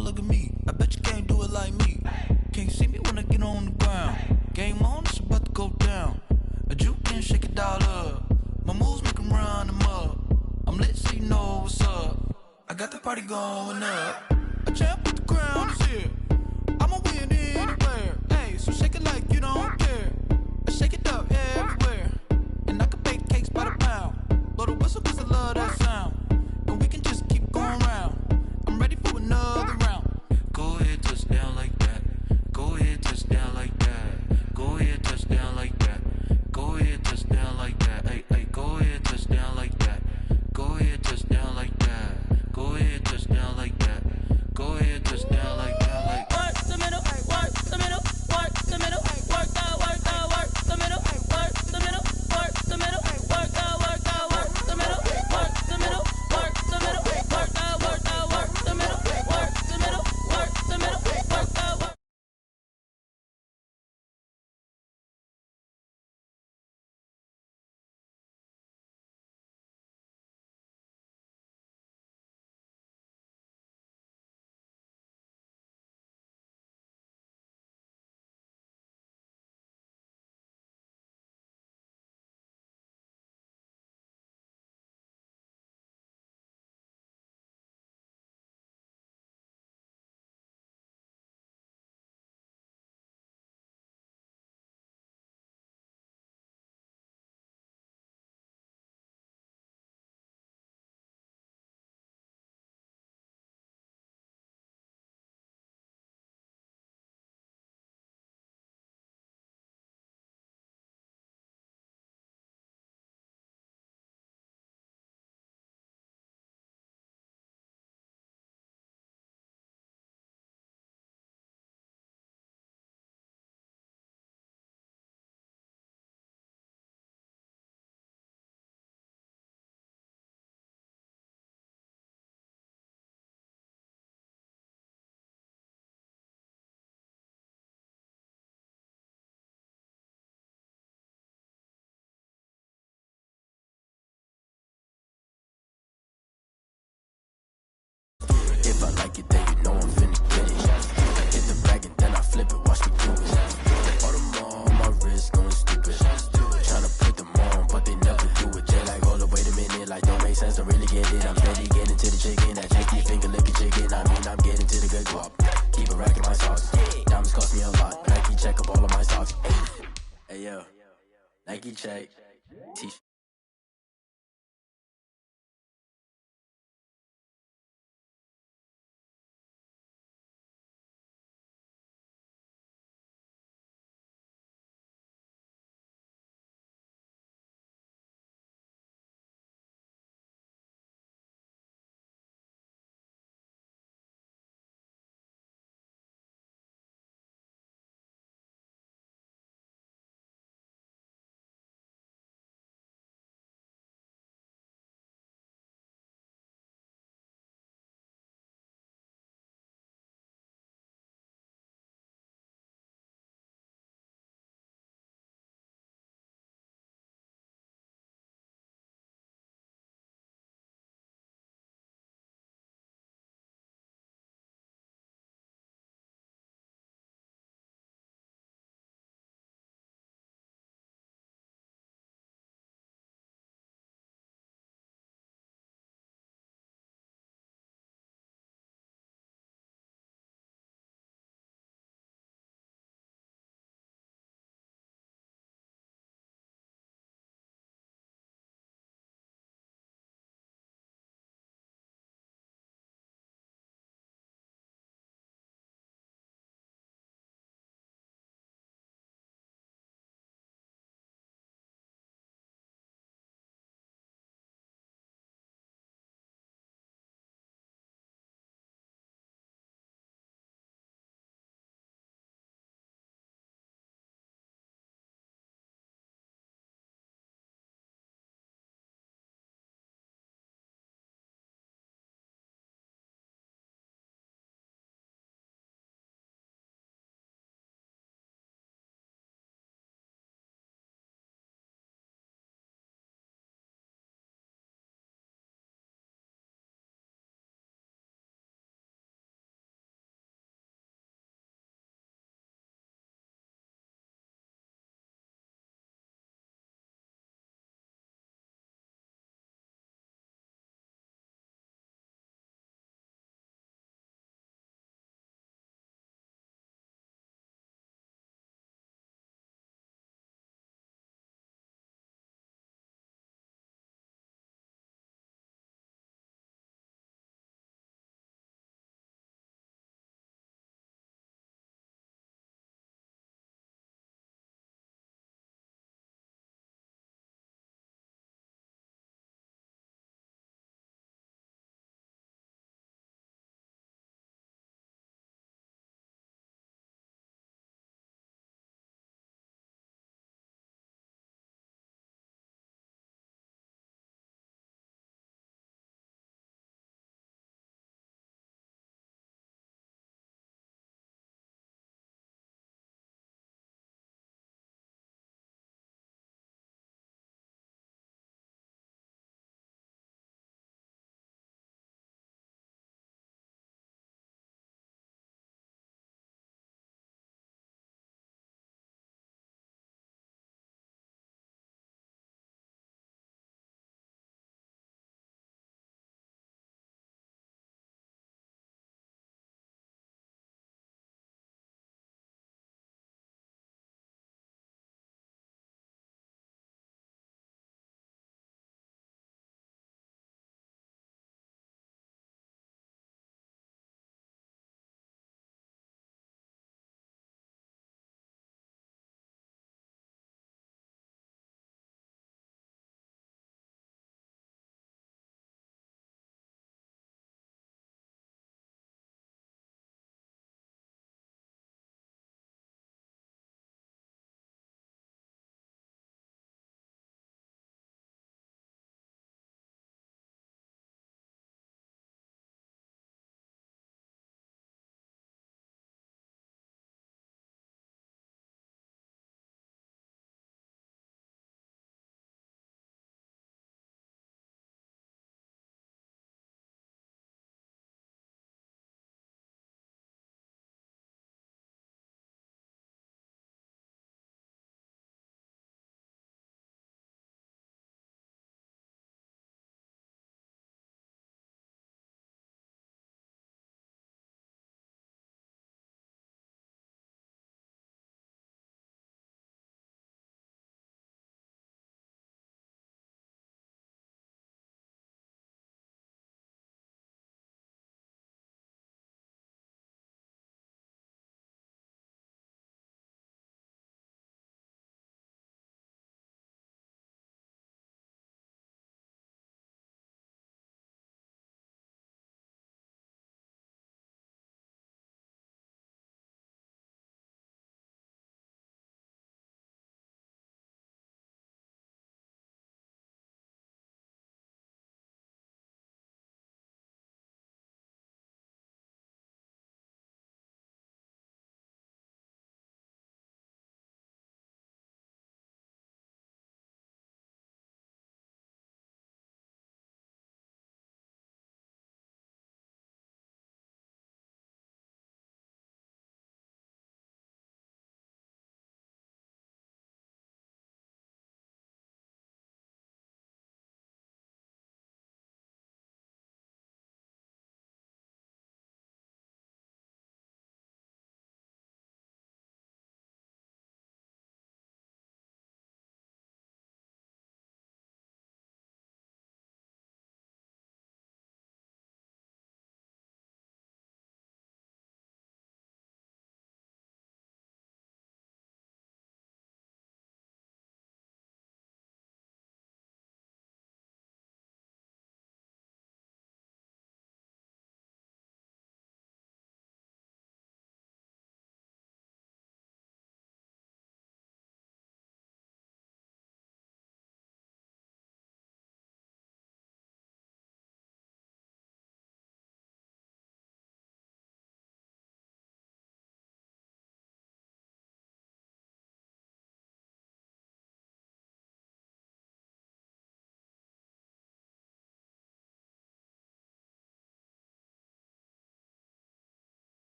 Look at me, I bet you can't do it like me. Can't see me when I get on the ground. Game on, it's about to go down. A juke and shake it all up. My moves make 'em run them up. I'm lit so you know what's up. I got the party going up. A champ with the crown is here. I'ma win anywhere. Hey, so shake it like you don't care. I shake it up everywhere. And I can bake cakes by the pound. Blow the whistle 'cause I love that sound. And we can just keep going round. I'm ready for another round. Go ahead, touch down like that. Go ahead, touch down like that. Go ahead, touch down like that. Go ahead, touch down like that. Hey, go ahead, touch down like that. Go ahead, touch down like that. Go ahead, touch down like that. Go ahead, touch down like that. Like work the middle, work the middle, work the middle, work out, work out, work the middle, work the middle, work the middle, work out, work out, work the middle, work the middle, work the middle, work out, work out, work the middle, work the middle, work the middle, work out, work. If I like it, then you know I'm finna get it. Hit the bag and then I flip it, watch me do it. All them on my wrist going stupid. Tryna put them on, but they never do it. They like, hold up, wait a minute, like don't make sense, don't really get it. I'm steady getting to the chicken, that chicky finger licking chicken. I mean, I'm getting to the good guap. Keep a rack in my socks. Diamonds cost me a lot. Nike check up all of my socks. Hey yo, Nike check. T-shirt.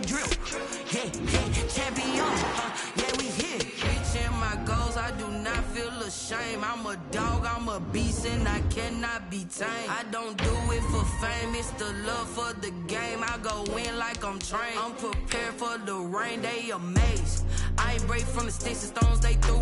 that drill. Yeah, champion, yeah, we here. Reaching my goals, I do not feel ashamed. I'm a dog, I'm a beast, and I cannot be tamed. I don't do it for fame, it's the love for the game. I go in like I'm trained. I'm prepared for the rain, they amazed. I ain't break from the sticks and stones they threw.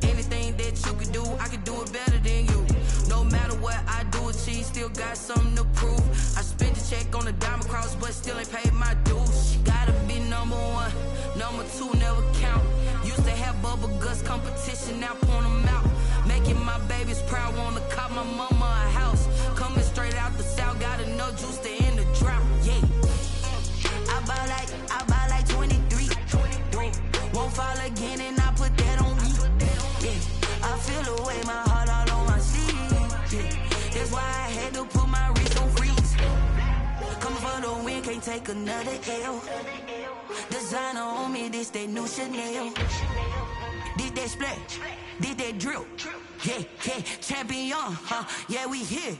Anything that you could do, I could do it better than you. No matter what I do, achieve, still got something to prove. I spent the check on the diamond cross, but still ain't paid my dues. Gotta be number one, number two never count. Used to have bubble guts competition, now point them out. Making my babies proud, wanna cop my mama a house. Coming straight out the south, got enough juice to end the drought. Yeah, I buy like 23. Won't fall again, and I put that on me. Yeah, I feel the way, my heart all on my sleeve. Yeah, that's why I had to put my wrist on freeze. Coming for the win, can't take another L. Designer on me, this that new Chanel. Did that splash, did that drill. Yeah, champion, yeah, we here.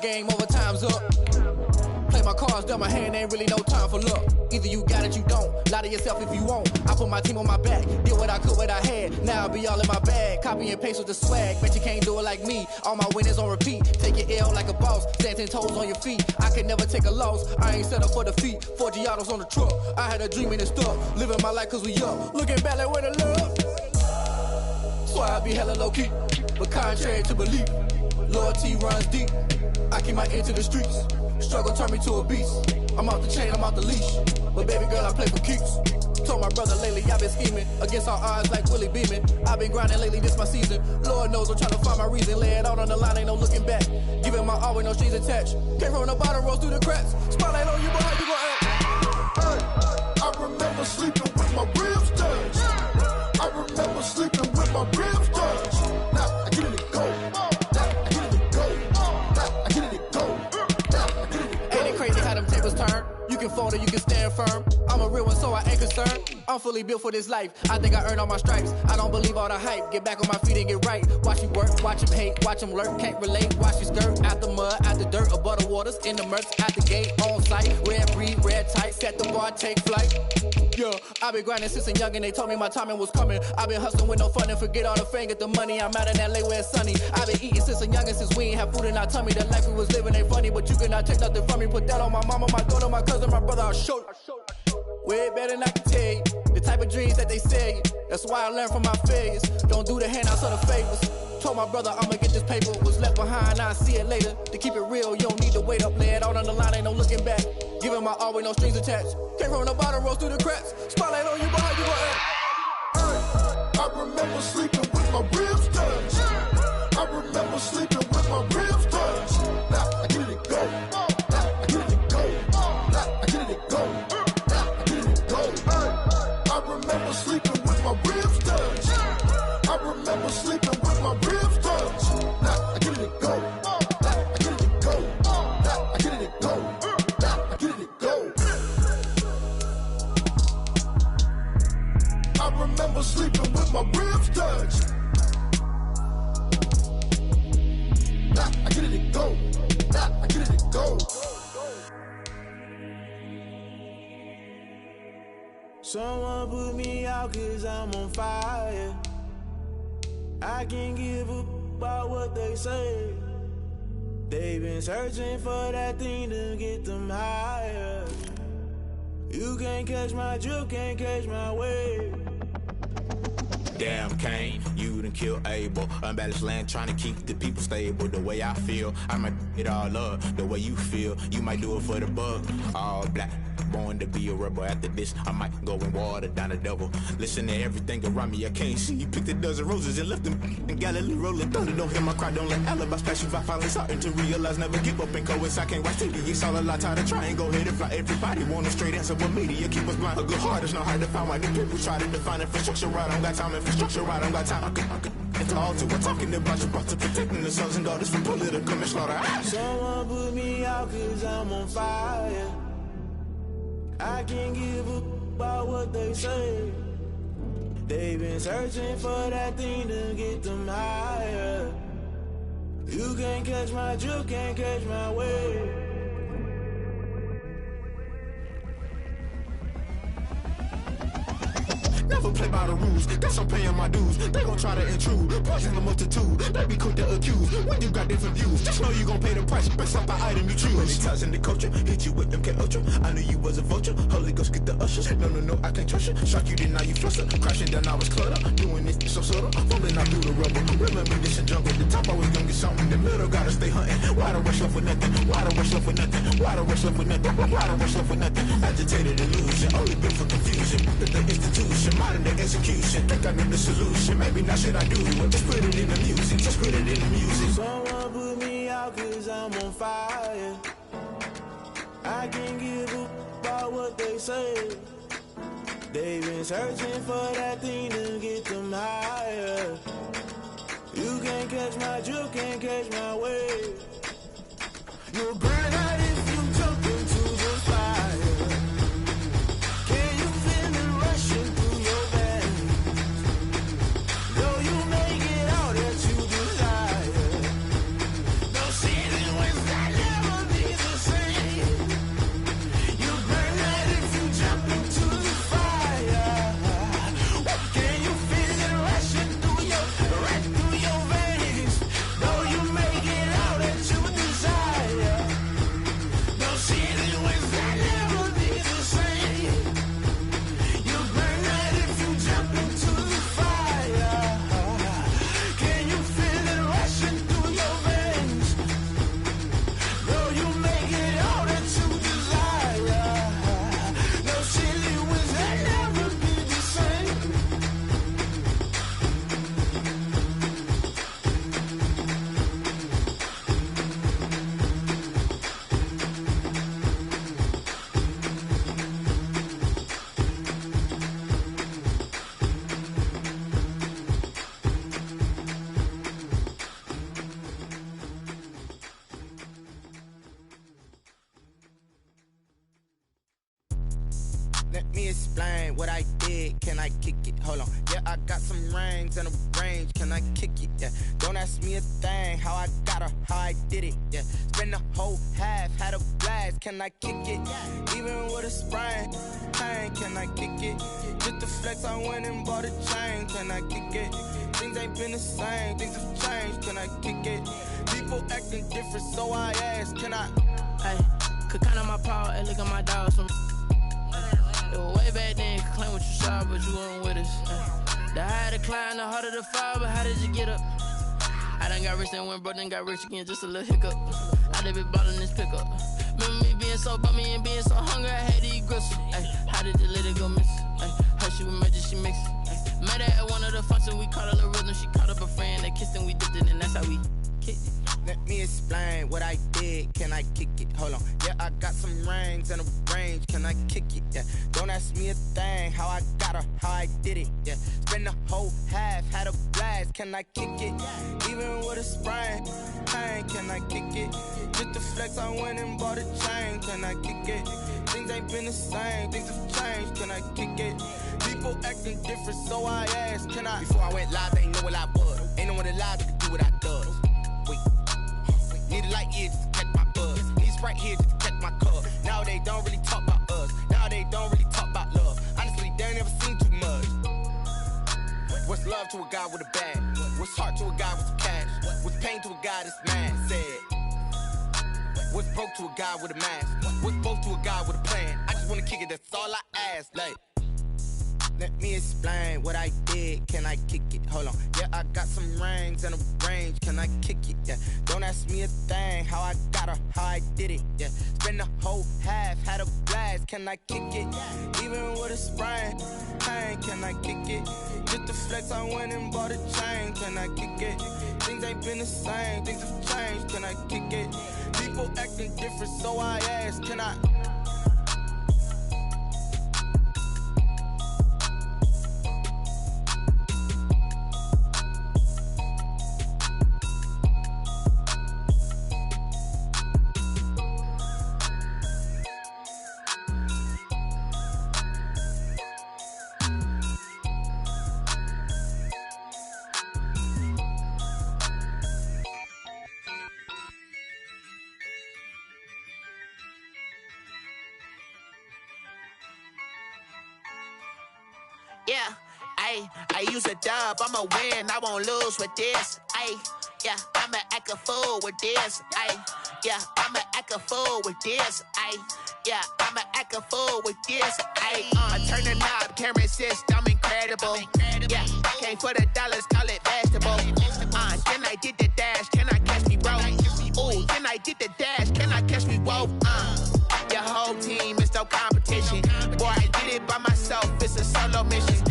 Game over, time's up. Play my cards down my hand, ain't really no time for luck. Either you got it, you don't. Lie to yourself if you won't. I put my team on my back, did what I could, what I had. Now I'll be all in my bag, copy and paste with the swag. Bet you can't do it like me. All my winners on repeat. Take your L like a boss, stand 10 toes on your feet. I could never take a loss. I ain't set up for defeat. 4 Giottos on the truck. I had a dream and it's stuck. Living my life cause we up. Looking back like where the love. So I be hella low key, but contrary to belief, loyalty runs deep. I keep my ear to the streets. Struggle turned me to a beast. I'm off the chain, I'm off the leash. But baby girl, I play for keeps. Told my brother lately, I've been scheming against all odds like Willie Beeman. I've been grinding lately, this my season. Lord knows I'm trying to find my reason. Lay it out on the line, ain't no looking back. Giving my all with no strings attached. Came from the bottom, rose through the cracks. Spotlight on you, but how you gon' act? Hey, I remember sleeping with my ribs touched. I remember sleeping with my ribs touched. Now I get it go. Turn. You can fold or you can stand firm. I'm a real one, so I ain't concerned. I'm fully built for this life. I think I earned all my stripes. I don't believe all the hype. Get back on my feet and get right. Watch you work, watch him hate, watch him lurk. Can't relate, watch you skirt. Out the mud, out the dirt, above the waters, in the murks, out the gate, on site. Red breed, red tight, set the bar, take flight. Yeah, I've been grinding since a young and they told me my timing was coming. I've been hustling with no fun and forget all the fame, get the money. I'm out in LA where it's sunny. I've been eating since a youngin', since we ain't have food in our tummy. The life we was living ain't funny, but you cannot take nothing from me. Put that on my mama, my daughter, my cousin, my brother, I'll show you. Way better than I can tell you. The type of dreams that they sell you. That's why I learned from my failures. Don't do the handouts or the favors. Told my brother I'ma get this paper. Was left behind, I'll see it later. To keep it real, you don't need to wait up. Lay it out on the line, ain't no looking back. Giving my all with no strings attached. Came from the bottom, rose through the cracks. Spotlight on you, but how you gon' act? Hey, I remember sleeping with my ribs touched. I remember sleeping with my ribs touched. Now I get it go. Now I get it go. Now I get it go. Now I get it go. Hey, I remember sleeping with my ribs touched. I remember sleeping with my ribs touched. Now I get it go. Now I get it go. Now I get it go. Now I get it go. I remember sleeping with my ribs touched. Now I get it go. Now I get it go. Someone put me out cause I'm on fire. I can't give up about what they say. They've been searching for that thing to get them higher. You can't catch my drift, can't catch my wave. Damn, Kane, you done killed Abel. Unbalanced land, trying to keep the people stable. The way I feel, I might it all up. The way you feel, you might do it for the buck. All black, born to be a rebel. After this, I might go and water down the devil. Listen to everything around me, I can't see. You picked a dozen roses and left them in Galilee rolling thunder. Don't hear my cry, don't let alibis pass you. I finally starting to realize, never give up and coincide. I can't watch TV, it's all a lot, tired of trying. Go ahead and fly. Everybody want a straight answer, but media keep us blind. A good heart is not hard to find. Why the people try to define infrastructure right? I don't got time, infrastructure right, I don't got time. I could it's all to we're talking about to protecting the sons and daughters from political manslaughter. Someone put me out cause I'm on fire. I can't give a about what they say. They've been searching for that thing to get them higher. You can't catch my drift, can't catch my wave. Never play by the rules, guess I'm paying my dues. They gon' try to intrude, poison the multitude. They be quick to accuse, when you got different views. Just know you gon' pay the price, based off the item you choose. Many times in the culture, hit you with MK Ultra. I knew you was a vulture, Holy Ghost get the ushers. No, I can't trust you. Shock you, then now you fluster. Crashing down, I was cluttered. Doing this so subtle, falling out through the rubble. Remember this in jungle, the top I was gonna get something. In the middle, gotta stay hunting. Why the rush left with nothing? Why the rush left with nothing? Why the rush left with nothing? Why the rush left with nothing? Agitated illusion, only built for confusion. The institution, modern day execution. Think I know the solution. Maybe not shit I do, but just put it in the music. Just put it in the music. Someone put me out cause I'm on fire. I can't give a about what they say. They've been searching for that thing to get them higher. You can't catch my drift, can't catch my wave. You'll burn out if you jump into the fire. Can you feel it rushing through your veins? Though you make it all that you desire. No season wins that never be the same. You burn out if you jump into the fire. Can you feel it rushing through your veins? Though you make it all that you desire. No season wins that never be the same. You burn out if you jump into the fire. Can you feel it rushing through your veins? Though you make it all that you desire. No silly wins that never be the same. Let me explain what I did. Can I kick it? Hold on. Yeah, I got some rings and a range. Can I kick it? Yeah. Don't ask me a thing. How I got her, how I did it. Yeah. Spend the whole half, had a blast. Can I kick it? Even with a sprain. Pain, can I kick it? Just the flex, I went and bought a chain. Can I kick it? Things ain't been the same. Things have changed. Can I kick it? People acting different, so I ask. Can I? Hey, could count on my power and look at my dogs from. It was way back then, could claim what you saw, but you weren't with us. The higher the climb, the harder the fall, but how did you get up? I done got rich and went broke, then got rich again, just a little hiccup. I done been ballin' this pickup. Remember me being so bummy and being so hungry, I had to eat gristle. Ay, how did the lady go miss? Ay, her she was magic, she mixed. Met her at one of the functions, we caught a little rhythm, she caught up a friend, they kissed and we dipped it, and that's how we kicked it. Let me explain what I did. Can I kick it? Hold on. Yeah, I got some rings and a range. Can I kick it? Yeah. Don't ask me a thing. How I got her, how I did it. Yeah. Spend the whole half, had a blast. Can I kick it? Even with a sprain. Pain, can I kick it? Just the flex, I went and bought a chain. Can I kick it? Things ain't been the same. Things have changed. Can I kick it? People acting different, so I asked. Can I? Before I went live, they ain't know what I was. Ain't no one alive that could do what I does. Need a light here just to catch my buzz. Need Sprite here just to catch my cup. Now they don't really talk about us. Now they don't really talk about love. Honestly, they ain't never seen too much. What's love to a guy with a bag? What's heart to a guy with some cash? What's pain to a guy that's mad? Said. What's broke to a guy with a mask? What's both to a guy with a plan? I just wanna kick it, that's all I ask. Like, Let me explain what I did. Can I kick it? Hold on. Yeah, I got some rings and a range. Can I kick it? Yeah. Don't ask me a thing. How I got her, how I did it. Yeah. Spend the whole half, had a blast. Can I kick it? Even with a sprain. Hey, can I kick it? Just the flex, I went and bought a chain. Can I kick it? Things ain't been the same. Things have changed. Can I kick it? People acting different, so I ask. Can I? Yeah, I use a dub, I'ma win, I won't lose with this. Yeah, I'ma act a fool with this. Yeah, I'ma act a fool with this. Yeah, I'ma act a fool with this. I turn the knob, can't resist, I'm incredible. Yeah, came for the dollars, call it vegetable. Then I did the dash, can I catch me, bro? Ooh, then I did the dash, can I catch me, whoa? Your whole team is no competition. Boy, I did it by myself, it's a solo mission.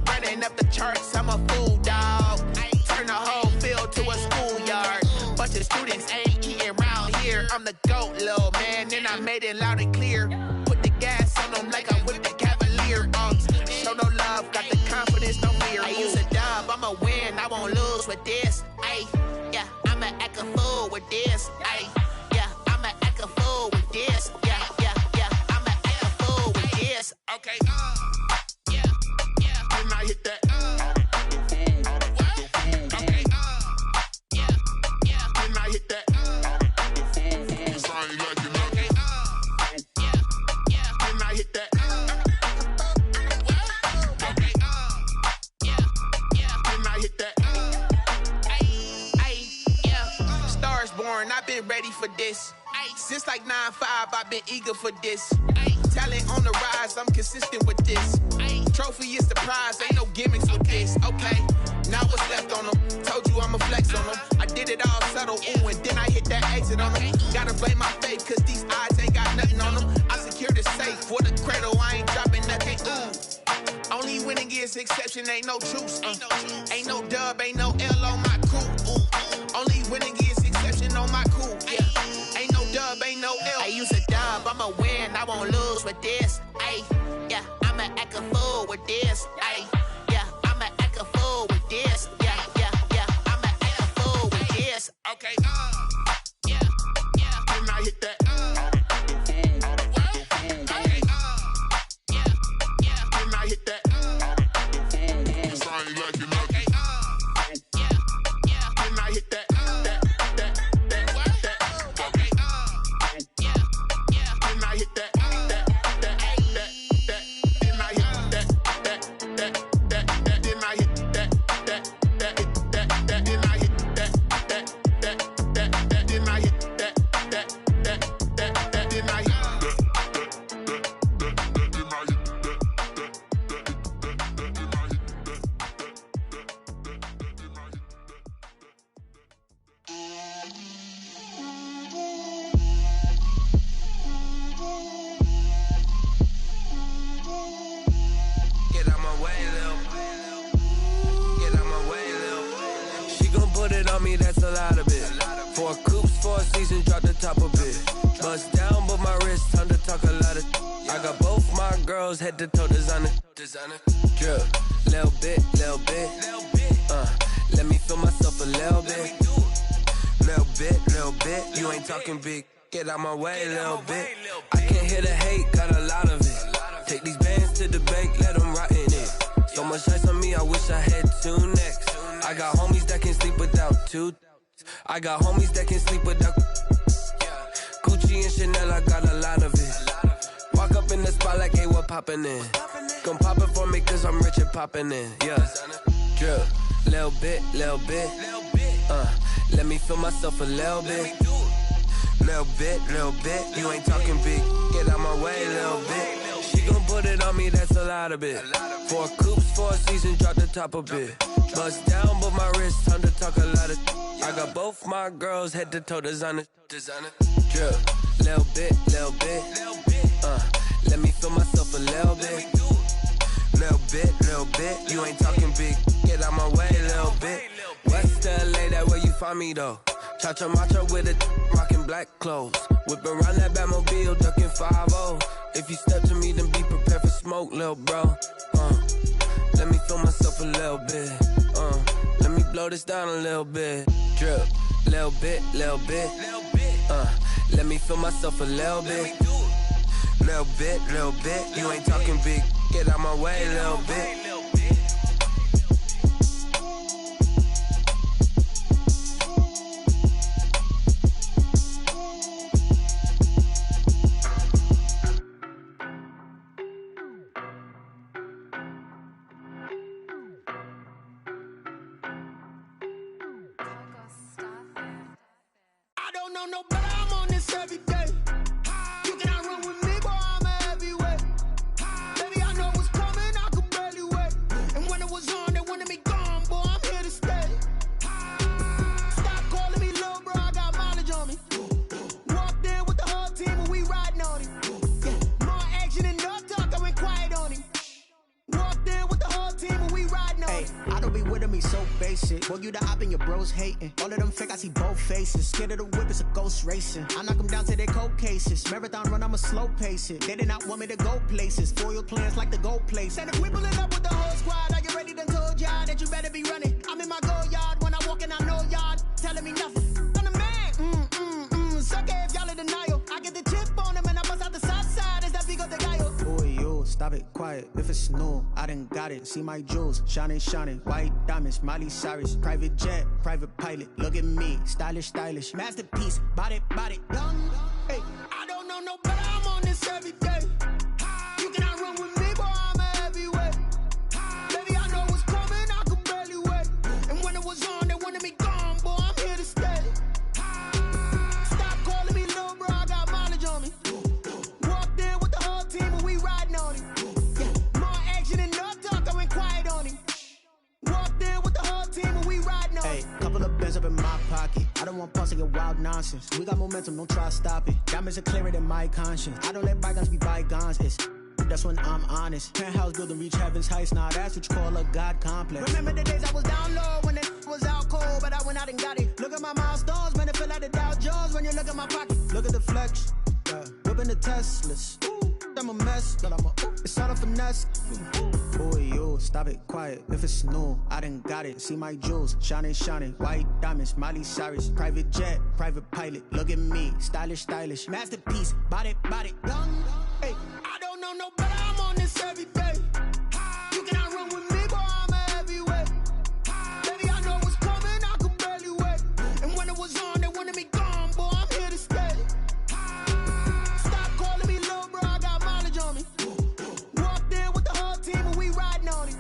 Running up the charts, I'm a fool, dog. Turn the whole field to a schoolyard. Bunch of students ain't eating around here. I'm the GOAT, little man, and I made it loud and clear. Put the gas on them like I'm with the Cavalier. Show no love, got the confidence, no fear. I use a dub, I'ma win, I won't lose with this. Yeah, I'ma act a fool with this. Yeah, I'ma act a fool with this. Yeah, I'ma act a fool with this. Okay. Then I hit that. Okay. Then I hit that. Cause I ain't like it nothing. Then I hit that. Okay. Then I hit that. Yeah. Stars born, I've been ready for this. Since like 9-5, I've been eager for this. Talent on the rise, I'm consistent with this. Trophy is the prize, ain't no gimmicks with this. Okay, now what's left on them? Told you I'ma flex on them. I did it all subtle, ooh, and then I hit that exit on them. Gotta blame my faith, cause these eyes ain't got nothing on them. I secured the safe for the cradle, I ain't dropping nothing, ooh. Only winning is exception, ain't no truce. Ain't no dub, ain't no L on my crew. Ooh. Only winning is exception on my crew. Yeah. Ain't no dub, ain't no L. I use a dub, I'ma win, I won't lose with this. Yeah, I'ma act a fool with this. Yeah, I'ma act a fool with this. Yeah, I'ma act a fool with this. Okay. Then I hit that. Okay. Then I hit that. Cause I ain't like it nothing. Then I hit that. Okay. Then I hit that. Head to toe designer. Drip, little bit. Let me feel myself a little bit. Little bit. You ain't talking big. Get out my way, little bit. I can't hear the hate, got a lot of it. Take these bands to the bank, let them rot in it. So much ice on me, I wish I had 2 necks. I got homies that can sleep without 2. I got homies that can sleep without Gucci and Chanel, I got a lot of it. Walk up in the spot like, hey, what poppin' in? Gon' pop it for me cause I'm rich and poppin' in. Yeah, drip, little bit. Let me feel myself a little bit. Little bit. You ain't talking big. Get out my way, little bit. She gon' put it on me, that's a lot of it. 4 coops, 4 seasons, drop the top a bit. Bust down, but my wrist, time to talk a lot of. I got both my girls head to toe designer. Drip, little bit. Let me feel myself a little bit. Little bit. You ain't talking big. Get out my way, little bit. West LA, that where you find me though. Cha-cha matcha with a rockin' black clothes. Whip around that Batmobile, ducking 5-0. If you step to me, then be prepared for smoke, little bro. Let me feel myself a little bit. Let me blow this down a little bit. Drip, little bit. Let me feel myself a little bit. Little bit. You ain't talking big. Get out my way, little bit. I don't know no better, I'm on this every day. You cannot run with me, boy, I'm a heavyweight. Baby, I know what's coming, I could barely wait. And when it was on, they wanted me gone, boy, I'm here to stay. Stop calling me little bro, I got mileage on me. Walked in with the whole team and we riding on him. More action and no talk, I went quiet on him. Walked in with the whole team and we riding on him. I don't be with him, he's so basic. Boy, you the op and your bros hating. All of them fake, I see both faces. Scared of the whip, it's a ghost racing. I knock them down to their cold cases. Marathon run, I'ma slow pace it. They did not want me to go places. Foil plans like the gold place. And if we pulling up with the whole squad, are you ready? Done told y'all that you better be running. I'm in my go yard. When I walk in, I know y'all telling me nothing. I'm the man. Suck it if y'all in denial. I get the chip on them and I bust out the south side. Is that big of the guy? Boy, yo, stop it, quiet. If it's new, I done got it. See my jewels, shining. White diamonds, Miley Cyrus. Private jet, private pilot. Look at me, stylish. Masterpiece, body, young. Hey, I don't know no better, I'm on this every day. You cannot run with me, boy, I'm a heavyweight. Baby, I know what's coming, I could barely wait. And when it was on, they wanted me gone, boy, I'm here to stay. Stop calling me little bro, I got mileage on me. Walked in with the whole team and we riding on him. More action and no talk, I went quiet on him. Walked in with the whole team and we riding on him. Couple of bins up in my pocket. I don't want pulse to get wild nonsense. We got momentum, don't try to stop it. Diamonds are clearer than my conscience. I don't let bygones be bygones. That's when I'm honest. Penthouse building reach heaven's heights. Now that's what you call a God complex. Remember the days I was down low when it was out cold, but I went out and got it. Look at my milestones, man, it feel like the Dow Jones when you look at my pocket. Look at the flex, whipping the Teslas. I'm a mess, but it's all a finesse. Boy, yo, stop it, quiet. If it's new, I done got it. See my jewels, shining. White diamonds, Miley Cyrus. Private jet, private pilot. Look at me, stylish. Masterpiece, body, young. Hey, I don't know no better, I'm on this every day. You cannot run with me, boy, I'm a heavyweight. Baby, I know what's coming, I could barely wait. And when it was on, they wanted me gone, boy, I'm here to stay. Stop calling me little bro, I got mileage on me. Walked in with the whole team and we riding on him.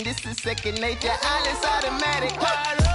This is second nature, all is automatic.